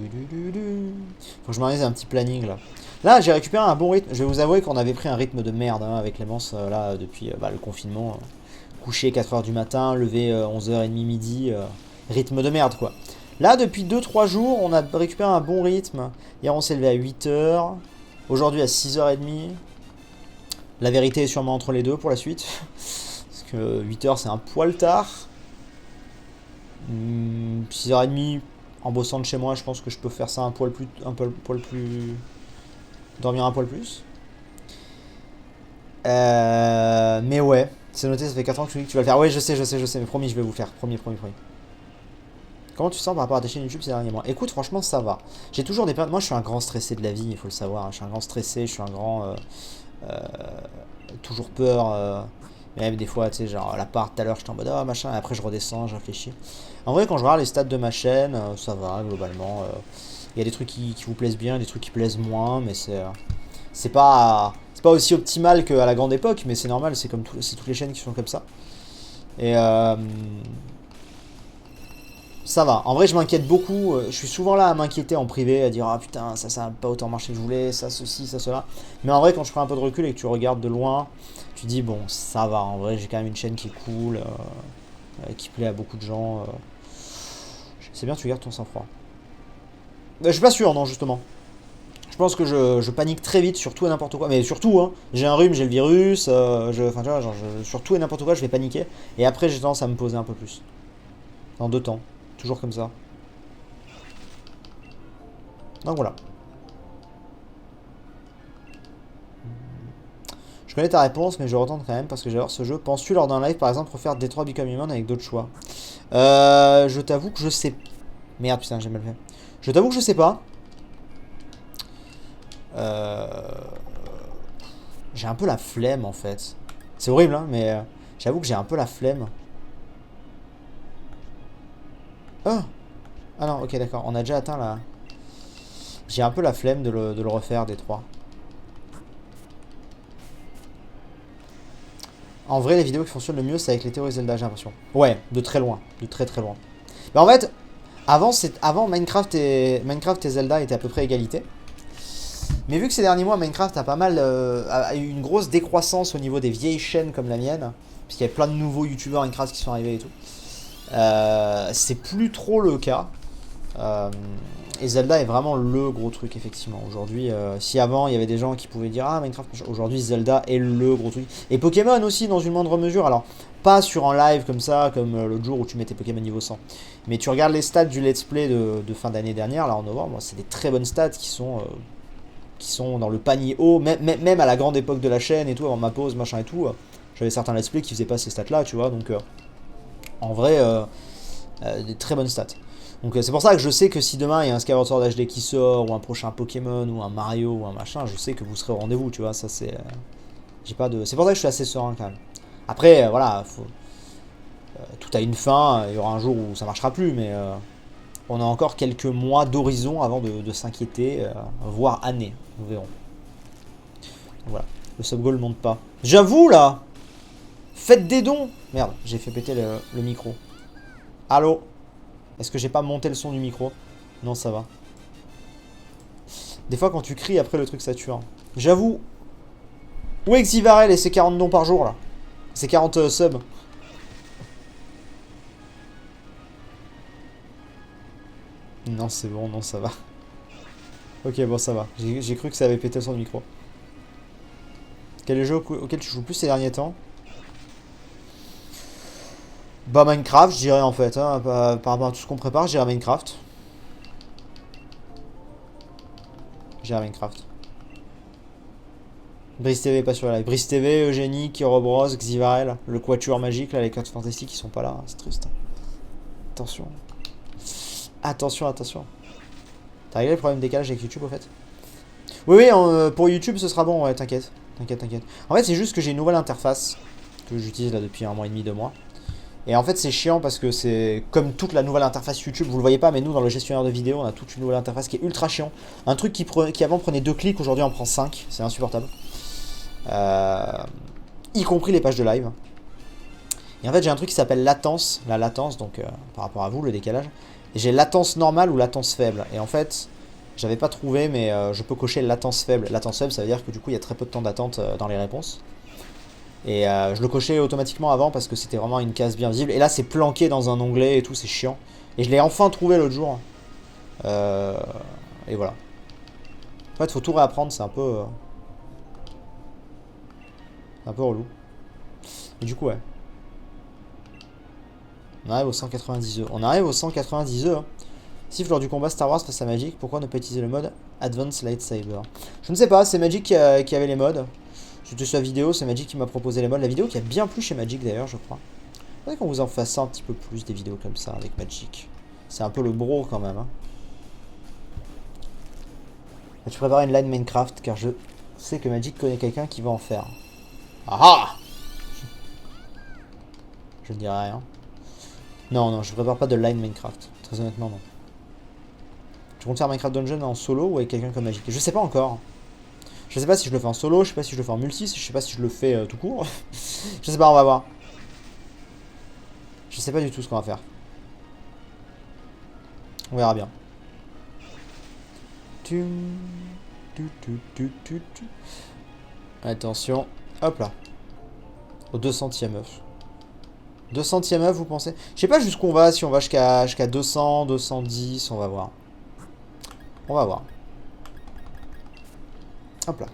que je m'organise un petit planning là. Là, j'ai récupéré un bon rythme. Je vais vous avouer qu'on avait pris un rythme de merde hein, avec Clémence là depuis le confinement. Coucher 4h du matin, lever 11h30 midi. Rythme de merde quoi. Là, depuis 2-3 jours, on a récupéré un bon rythme. Hier, on s'est levé à 8h. Aujourd'hui, à 6h30. La vérité est sûrement entre les deux pour la suite. Parce que 8h, c'est un poil tard. 6h30, en bossant de chez moi, je pense que je peux faire ça un poil plus... dormir un poil plus. Mais ouais, c'est noté, ça fait 4 ans que tu dis que tu vas le faire. Ouais, je sais, mais promis, je vais vous le faire. Promis. Comment tu te sens par rapport à ta chaîne YouTube ces derniers mois? Écoute, franchement, ça va. J'ai toujours des périodes... Moi, je suis un grand stressé de la vie, il faut le savoir. Je suis un grand stressé, je suis un grand... toujours peur. Même des fois, tu sais, genre, l'appart, tout à l'heure, j'étais en mode, ah, machin, et après, je redescends, je réfléchis. En vrai, quand je regarde les stats de ma chaîne, ça va, globalement. Il y a des trucs qui vous plaisent bien, des trucs qui plaisent moins, mais c'est pas aussi optimal qu'à la grande époque, mais c'est normal, c'est comme c'est toutes les chaînes qui sont comme ça. Et ça va. En vrai, je m'inquiète beaucoup. Je suis souvent là à m'inquiéter en privé, à dire ah putain, ça a pas autant marché que je voulais, ça, ceci, ça, cela. Mais en vrai, quand je prends un peu de recul et que tu regardes de loin, tu dis bon, ça va. En vrai, j'ai quand même une chaîne qui est cool, qui plaît à beaucoup de gens. C'est bien, tu gardes ton sang-froid. Je suis pas sûr, non, justement. Je pense que je panique très vite sur tout et n'importe quoi. Mais surtout, hein, j'ai un rhume, j'ai le virus. Enfin, tu vois, genre, sur tout et n'importe quoi, je vais paniquer. Et après, j'ai tendance à me poser un peu plus. En 2 temps. Toujours comme ça. Donc voilà. Je connais ta réponse, mais je retente quand même parce que j'adore ce jeu. Penses-tu lors d'un live, par exemple, refaire Detroit Become Human avec d'autres choix? Je t'avoue que je sais... Merde, putain, j'ai mal fait. Je t'avoue que je sais pas. J'ai un peu la flemme, en fait. C'est horrible, hein, mais j'avoue que j'ai un peu la flemme. Oh! Ah non, ok, d'accord. On a déjà atteint la... J'ai un peu la flemme de le refaire, Détroit. En vrai, les vidéos qui fonctionnent le mieux, c'est avec les théories Zelda, j'ai l'impression. Ouais, de très loin. De très très loin. Mais en fait, avant Minecraft et Zelda étaient à peu près égalité. Mais vu que ces derniers mois, Minecraft a eu une grosse décroissance au niveau des vieilles chaînes comme la mienne, puisqu'il y a plein de nouveaux youtubeurs Minecraft qui sont arrivés et tout. C'est plus trop le cas. Et Zelda est vraiment le gros truc, effectivement. Aujourd'hui, si avant il y avait des gens qui pouvaient dire ah Minecraft, aujourd'hui Zelda est le gros truc. Et Pokémon aussi, dans une moindre mesure. Alors, pas sur un live comme ça, comme l'autre jour où tu mettais Pokémon niveau 100. Mais tu regardes les stats du let's play de fin d'année dernière, là en novembre, c'est des très bonnes stats qui sont dans le panier haut, même à la grande époque de la chaîne et tout, avant ma pause, machin et tout. J'avais certains let's play qui faisaient pas ces stats là, tu vois. Donc, en vrai, des très bonnes stats. Donc c'est pour ça que je sais que si demain il y a un Skyward Sword HD qui sort, ou un prochain Pokémon, ou un Mario, ou un machin, je sais que vous serez au rendez-vous, tu vois, ça c'est... j'ai pas de... C'est pour ça que je suis assez serein quand même. Après, voilà, tout a une fin, il y aura un jour où ça marchera plus, mais on a encore quelques mois d'horizon avant de s'inquiéter, voire années, nous verrons. Donc, voilà, le sub-goal monte pas. J'avoue là, faites des dons. Merde, j'ai fait péter le micro. Allô? Est-ce que j'ai pas monté le son du micro? Non, ça va. Des fois, quand tu cries, après le truc sature. J'avoue. Où est Xivarel et ses 40 dons par jour là? Ses 40 subs. Non, c'est bon, non, ça va. Ok, bon, ça va. J'ai cru que ça avait pété le son du micro. Quel est le jeu auquel tu joues plus ces derniers temps? Bah, Minecraft, je dirais en fait. Hein, par rapport à tout ce qu'on prépare, je dirais Minecraft. Je dirais Minecraft. Brice TV pas sur la live. Brice TV, Eugénie, Kirobros, Xivarel, le quatuor magique, là, les 4 fantastiques, ils sont pas là, c'est triste. Attention. Attention, attention. T'as réglé le problème de décalage avec YouTube au fait? Oui, oui, pour YouTube ce sera bon, ouais, t'inquiète. T'inquiète, t'inquiète. En fait, c'est juste que j'ai une nouvelle interface que j'utilise là depuis 1 mois et demi, 2 mois. Et en fait, c'est chiant parce que c'est comme toute la nouvelle interface YouTube, vous le voyez pas, mais nous, dans le gestionnaire de vidéo, on a toute une nouvelle interface qui est ultra chiant. Un truc qui avant prenait 2 clics, aujourd'hui en prend 5, c'est insupportable. Y compris les pages de live. Et en fait, j'ai un truc qui s'appelle latence, la latence, donc par rapport à vous, le décalage. Et j'ai latence normale ou latence faible. Et en fait, j'avais pas trouvé, mais je peux cocher latence faible. Latence faible, ça veut dire que du coup, il y a très peu de temps d'attente dans les réponses. Et je le cochais automatiquement avant parce que c'était vraiment une case bien visible. Et là, c'est planqué dans un onglet et tout, c'est chiant. Et je l'ai enfin trouvé l'autre jour. Et voilà. En fait, faut tout réapprendre, c'est un peu relou. Et du coup, ouais. On arrive aux 190 E. On arrive aux 190 E. Sif lors du combat Star Wars face à Magic, pourquoi ne pas utiliser le mode Advanced Lightsaber? Je ne sais pas, c'est Magic qui avait les modes. C'était sur la vidéo, c'est Magic qui m'a proposé les modes. La vidéo qui a bien plu chez Magic d'ailleurs, je crois. Faudrait qu'on vous en fasse un petit peu plus des vidéos comme ça avec Magic. C'est un peu le bro quand même. Hein. Tu prépares une line Minecraft car je sais que Magic connaît quelqu'un qui va en faire. Ah ah! Je ne dirai rien. Non, non, je prépare pas de line Minecraft. Très honnêtement, non. Tu comptes faire Minecraft Dungeon en solo ou avec quelqu'un comme Magic? Je sais pas encore. Je sais pas si je le fais en solo, je sais pas si je le fais en multi, je sais pas si je le fais tout court. Je sais pas, on va voir. Je sais pas du tout ce qu'on va faire. On verra bien. Attention. Hop là. Au 200ème œuf. 200ème œuf, vous pensez? Je sais pas jusqu'où on va, si on va jusqu'à 200, 210, on va voir. On va voir. Hop là.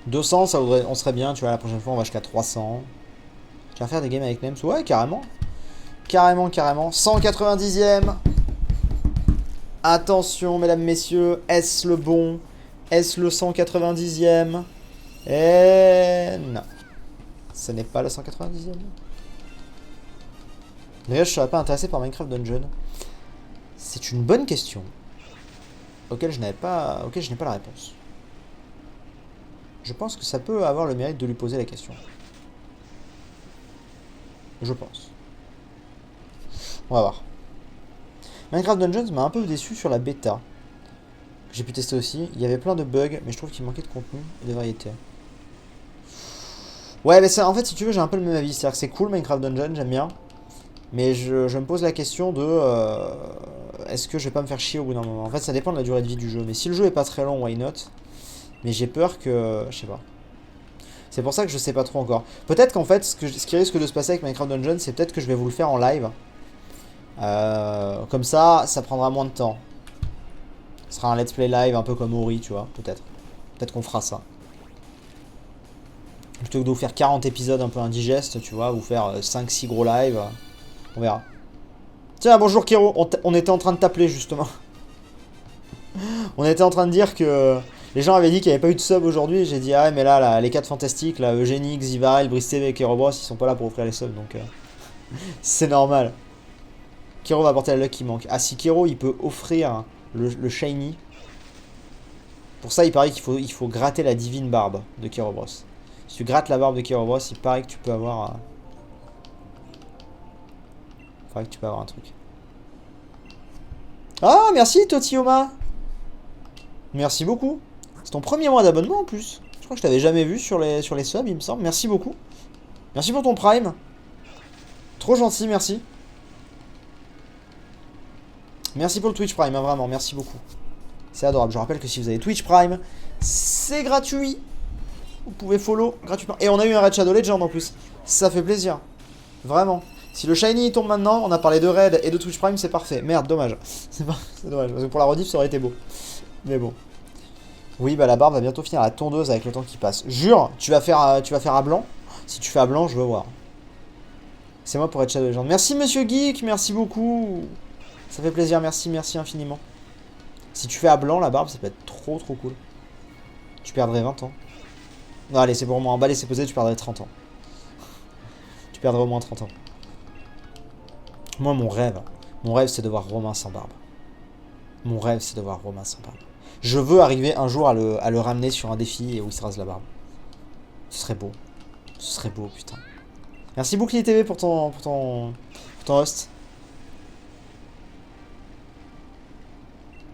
200, ça voudrait, on serait bien, tu vois, la prochaine fois on va jusqu'à 300. Tu vas faire des games avec Nems? Ouais, carrément. Carrément, carrément. 190ème. Attention, mesdames, messieurs. Est-ce le bon? Est-ce le 190ème? Et non. Ce n'est pas le 190ème. D'ailleurs, je ne serais pas intéressé par Minecraft Dungeon. C'est une bonne question. Auquel je n'ai pas la réponse. Je pense que ça peut avoir le mérite de lui poser la question. Je pense. On va voir. Minecraft Dungeons m'a un peu déçu sur la bêta. Que j'ai pu tester aussi. Il y avait plein de bugs, mais je trouve qu'il manquait de contenu et de variété. Ouais, mais en fait, si tu veux, j'ai un peu le même avis. C'est-à-dire que c'est cool Minecraft Dungeon, j'aime bien. Mais je me pose la question de... est-ce que je vais pas me faire chier au bout d'un moment? En fait, ça dépend de la durée de vie du jeu. Mais si le jeu est pas très long, why not? Mais j'ai peur que... Je sais pas. C'est pour ça que je sais pas trop encore. Peut-être qu'en fait, ce qui risque de se passer avec Minecraft Dungeon, c'est peut-être que je vais vous le faire en live. Comme ça prendra moins de temps. Ce sera un let's play live, un peu comme Ori, tu vois, peut-être. Peut-être qu'on fera ça. Plutôt que de vous faire 40 épisodes un peu indigestes, tu vois, vous faire 5-6 gros lives. On verra. Tiens, bonjour Kiro, on était en train de t'appeler justement. On était en train de dire que les gens avaient dit qu'il n'y avait pas eu de sub aujourd'hui. J'ai dit, ah ouais, mais là, les 4 fantastiques, là, Eugénie, Xivarel, Brice TV et Kerobros, ils sont pas là pour offrir les subs, donc... C'est normal. Kero va apporter la luck qui manque. Ah, si Kero, il peut offrir le shiny. Pour ça, il paraît qu'il faut gratter la divine barbe de Kerobros. Si tu grattes la barbe de Kerobros, il paraît que tu peux avoir... Il paraît que tu peux avoir un truc. Ah, merci Totioma. Merci beaucoup. C'est ton premier mois d'abonnement en plus. Je crois que je t'avais jamais vu sur les subs, il me semble. Merci beaucoup. Merci pour ton prime. Trop gentil, merci. Merci pour le Twitch Prime, hein, vraiment, merci beaucoup. C'est adorable. Je rappelle que si vous avez Twitch Prime, c'est gratuit. Vous pouvez follow gratuitement. Et on a eu un Raid Shadow Legend en plus. Ça fait plaisir. Vraiment. Si le Shiny tombe maintenant, on a parlé de Raid et de Twitch Prime, c'est parfait. Merde, dommage. C'est dommage. Parce que pour la rediff, ça aurait été beau. Mais bon. Oui, bah la barbe va bientôt finir à la tondeuse avec le temps qui passe. Jure, tu vas faire à blanc. Si tu fais à blanc, je veux voir. C'est moi pour Raid Shadow Legend. Merci Monsieur Geek, merci beaucoup. Ça fait plaisir, merci, merci infiniment. Si tu fais à blanc la barbe, ça peut être trop trop cool. Tu perdrais 20 ans. Non, allez, c'est pour moi. Emballer, c'est posé, tu perdrais 30 ans. Tu perdrais au moins 30 ans. Moi, mon rêve, c'est de voir Romain sans barbe. Mon rêve, c'est de voir Romain sans barbe. Je veux arriver un jour à le ramener sur un défi et où il se rase la barbe. Ce serait beau. Ce serait beau, putain. Merci beaucoup, TV, pour ton host.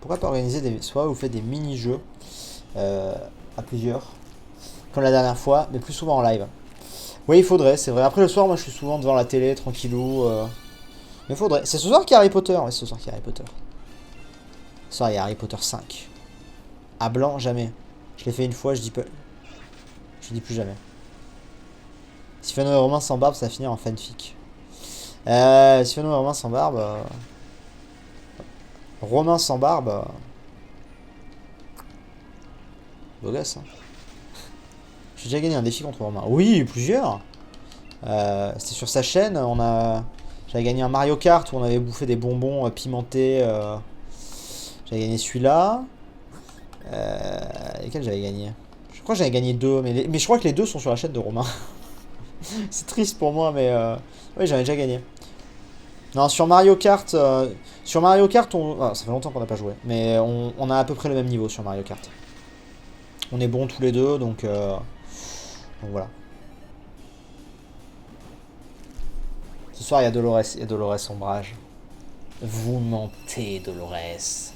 Pourquoi pas organiser des soirées où vous faites des mini-jeux à plusieurs, comme la dernière fois, mais plus souvent en live. Oui, il faudrait, c'est vrai. Après le soir, moi je suis souvent devant la télé, tranquillou. Mais faudrait. C'est ce soir qu'il y a Harry Potter. Ouais, c'est ce soir qu'il y a Harry Potter. Ce soir, il y a Harry Potter 5. À blanc, jamais. Je l'ai fait une fois, je dis plus jamais. Si Fano et Romain sans barbe, ça va finir en fanfic. Si Fano et Romain sans barbe... Romain sans barbe... Beau gosse, hein. J'ai déjà gagné un défi contre Romain. Oui, plusieurs. C'était sur sa chaîne. J'avais gagné un Mario Kart où on avait bouffé des bonbons pimentés. J'avais gagné celui-là. Lesquels j'avais gagné? Je crois que j'avais gagné 2. Mais je crois que les 2 sont sur la chaîne de Romain. C'est triste pour moi, mais... Oui, j'en ai déjà gagné. Non, sur Mario Kart... ah, ça fait longtemps qu'on n'a pas joué. Mais on a à peu près le même niveau sur Mario Kart. On est bons tous les deux, donc voilà. Ce soir, il y a Dolores et Dolores Ombrage. Vous mentez, Dolores.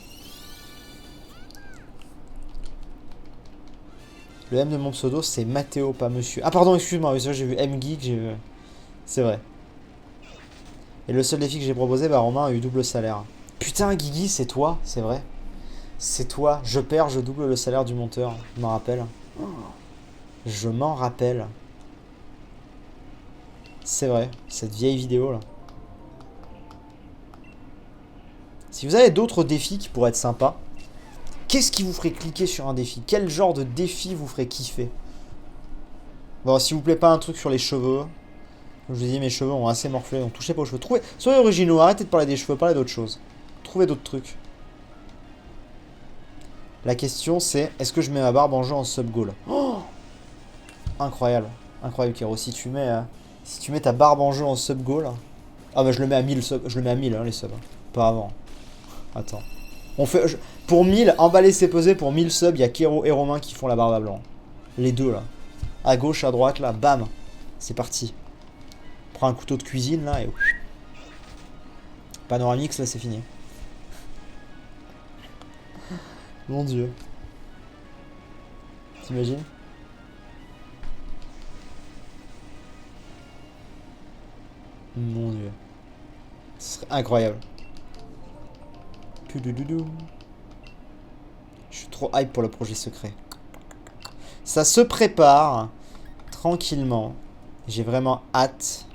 Le M de mon pseudo, c'est Mathéo, pas monsieur. Ah, pardon, excuse-moi, j'ai vu M-Geek, j'ai vu... C'est vrai. Et le seul défi que j'ai proposé, bah Romain a eu double salaire. Putain, Guigui, c'est toi, c'est vrai. C'est toi. Je perds, je double le salaire du monteur. Je m'en rappelle. Je m'en rappelle. C'est vrai, cette vieille vidéo là. Si vous avez d'autres défis qui pourraient être sympas, qu'est-ce qui vous ferait cliquer sur un défi? Quel genre de défi vous ferait kiffer? Bon, s'il vous plaît, pas un truc sur les cheveux. Comme je vous ai dit, mes cheveux ont assez morflé, donc touchez pas aux cheveux. Soyez originaux, arrêtez de parler des cheveux, parlez d'autres choses. Trouvez d'autres trucs. La question c'est, est-ce que je mets ma barbe en jeu en sub goal? Oh, incroyable. Incroyable, Kero. Si tu mets ta barbe en jeu en sub goal... Ah bah je le mets à 1000 subs. Je le mets à 1000 hein, les subs. Pas avant. Attends. Pour 1000, emballer c'est pesé, pour 1000 subs, il y a Kero et Romain qui font la barbe à blanc. Les deux là. À gauche, à droite là, bam. C'est parti. Prends un couteau de cuisine là et... Panoramix là c'est fini. Mon dieu. T'imagines? Mon dieu. Ce serait incroyable. Je suis trop hype pour le projet secret. Ça se prépare tranquillement. J'ai vraiment hâte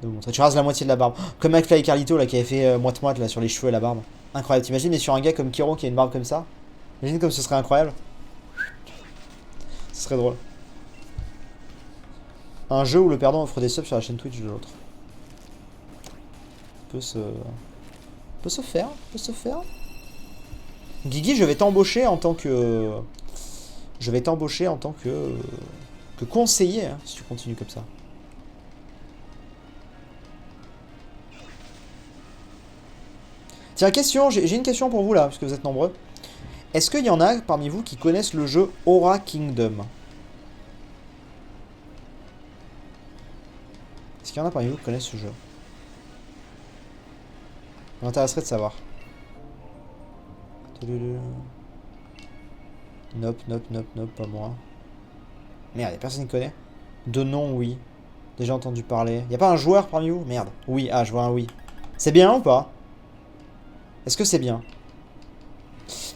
de vous montrer. Tu rases la moitié de la barbe. Comme McFly et Carlito là qui avait fait moite-moite là sur les cheveux et la barbe. Incroyable. T'imagines, mais sur un gars comme Kero qui a une barbe comme ça? Imagine comme ce serait incroyable. Ce serait drôle. Un jeu où le perdant offre des subs sur la chaîne Twitch de l'autre. Peut se faire. Guigui, je vais t'embaucher en tant que... que conseiller, hein, si tu continues comme ça. Tiens, question, j'ai une question pour vous là, parce que vous êtes nombreux. Est-ce qu'il y en a parmi vous qui connaissent le jeu Aura Kingdom? Est-ce qu'il y en a parmi vous qui connaissent ce jeu? Ça m'intéresserait de savoir. Nope, nope, nope, nope, pas moi. Merde, y'a personne qui connaît? De nom, oui. Déjà entendu parler. Y'a pas un joueur parmi vous? Merde. Oui, ah, je vois un oui. C'est bien ou pas? Est-ce que c'est bien?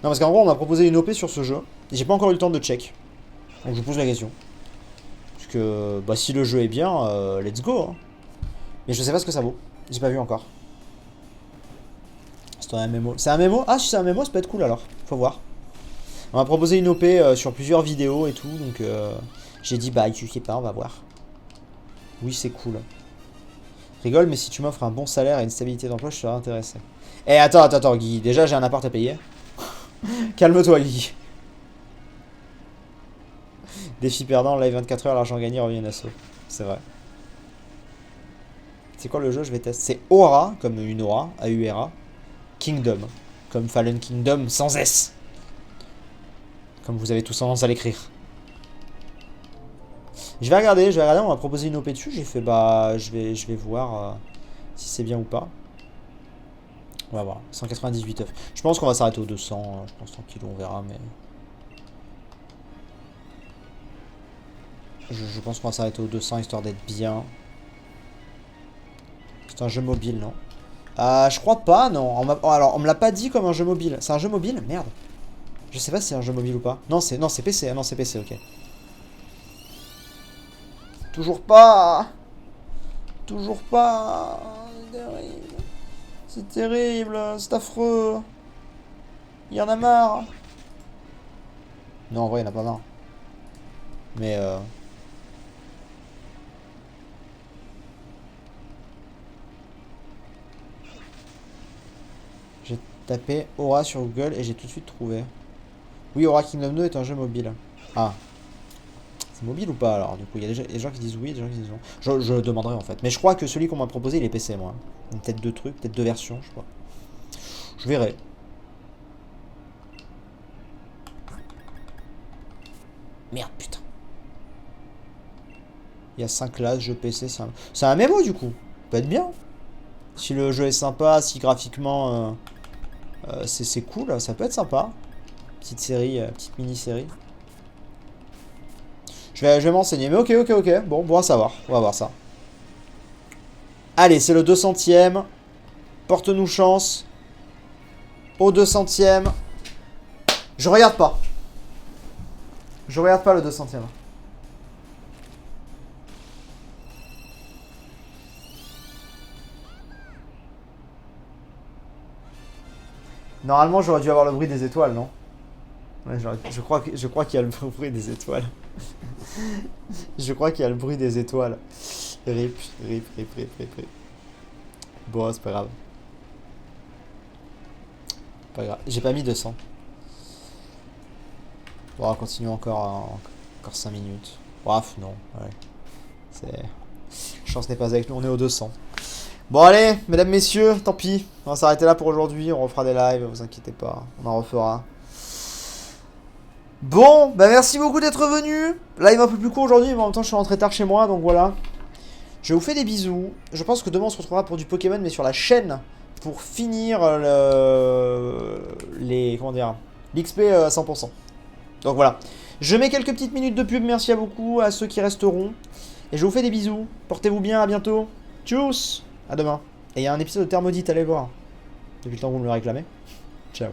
Non, parce qu'en gros, on m'a proposé une OP sur ce jeu. Et j'ai pas encore eu le temps de check. Donc je vous pose la question. Parce que, bah, si le jeu est bien, let's go. Hein. Mais je sais pas ce que ça vaut. J'ai pas vu encore. C'est un MMO. C'est un MMO? Ah, si c'est un MMO, ça peut être cool alors. Faut voir. On m'a proposé une OP sur plusieurs vidéos et tout. Donc j'ai dit, bah, je sais pas, on va voir. Oui, c'est cool. Rigole, mais si tu m'offres un bon salaire et une stabilité d'emploi, je serais intéressé. Eh, attends, Guy. Déjà, j'ai un appart à payer. Calme-toi, Guy. Défi perdant, live 24 heures, l'argent gagné revient d'assaut. C'est vrai. C'est quoi le jeu? Je vais tester. C'est Aura, comme une aura, A-U-R-A. Kingdom, comme Fallen Kingdom sans S. Comme vous avez tous tendance à l'écrire. Je vais regarder, on m'a proposé une OP dessus, j'ai fait bah je vais voir si c'est bien ou pas. On va voir, 198 œufs. Je pense qu'on va s'arrêter aux 200, je pense tranquille, on verra, mais... Je pense qu'on va s'arrêter aux 200 histoire d'être bien. C'est un jeu mobile, non? Je crois pas, non. Alors, on me l'a pas dit comme un jeu mobile. C'est un jeu mobile? Merde. Je sais pas si c'est un jeu mobile ou pas. Non, c'est PC. Ah, non, c'est PC, ok. Toujours pas. Toujours pas. C'est terrible. C'est affreux. Il y en a marre. Non, en vrai, il y en a pas marre. Mais j'ai tapé Aura sur Google et j'ai tout de suite trouvé. Oui, Aura Kingdom 2 est un jeu mobile. Ah. C'est mobile ou pas alors? Du coup, il y a des gens qui disent oui, des gens qui disent non. Je demanderai en fait. Mais je crois que celui qu'on m'a proposé, il est PC, moi. Peut-être deux trucs, peut-être deux versions, je crois. Je verrai. Merde, putain. Il y a 5 classes, jeu PC, c'est un MMO du coup. Ça peut être bien. Si le jeu est sympa, si graphiquement c'est cool, ça peut être sympa. Petite série, petite mini-série. Je vais m'enseigner. Mais ok. Bon à savoir. On va voir ça. Allez, c'est le 200ème. Porte-nous chance. Au 200ème. Je regarde pas. Je regarde pas le 200ème. Normalement, j'aurais dû avoir le bruit des étoiles, non? Ouais, je crois qu'il y a le bruit des étoiles. Je crois qu'il y a le bruit des étoiles. Rip. Bon, c'est pas grave. Pas grave. J'ai pas mis 200. Bon, on continue encore 5 minutes. Bref, non. Ouais. C'est... Chance n'est pas avec nous, on est au 200. Bon allez, mesdames, messieurs, tant pis. On va s'arrêter là pour aujourd'hui. On refera des lives, vous inquiétez pas. On en refera. Bon, bah merci beaucoup d'être venus. Live un peu plus court aujourd'hui, mais en même temps je suis rentré tard chez moi, donc voilà. Je vous fais des bisous. Je pense que demain on se retrouvera pour du Pokémon, mais sur la chaîne, pour finir l'XP à 100%. Donc voilà. Je mets quelques petites minutes de pub, merci à beaucoup, à ceux qui resteront. Et je vous fais des bisous. Portez-vous bien, à bientôt. Tchuss. À demain. Et il y a un épisode de Thermodite, allez voir. Depuis le temps que vous me le réclamez. Ciao.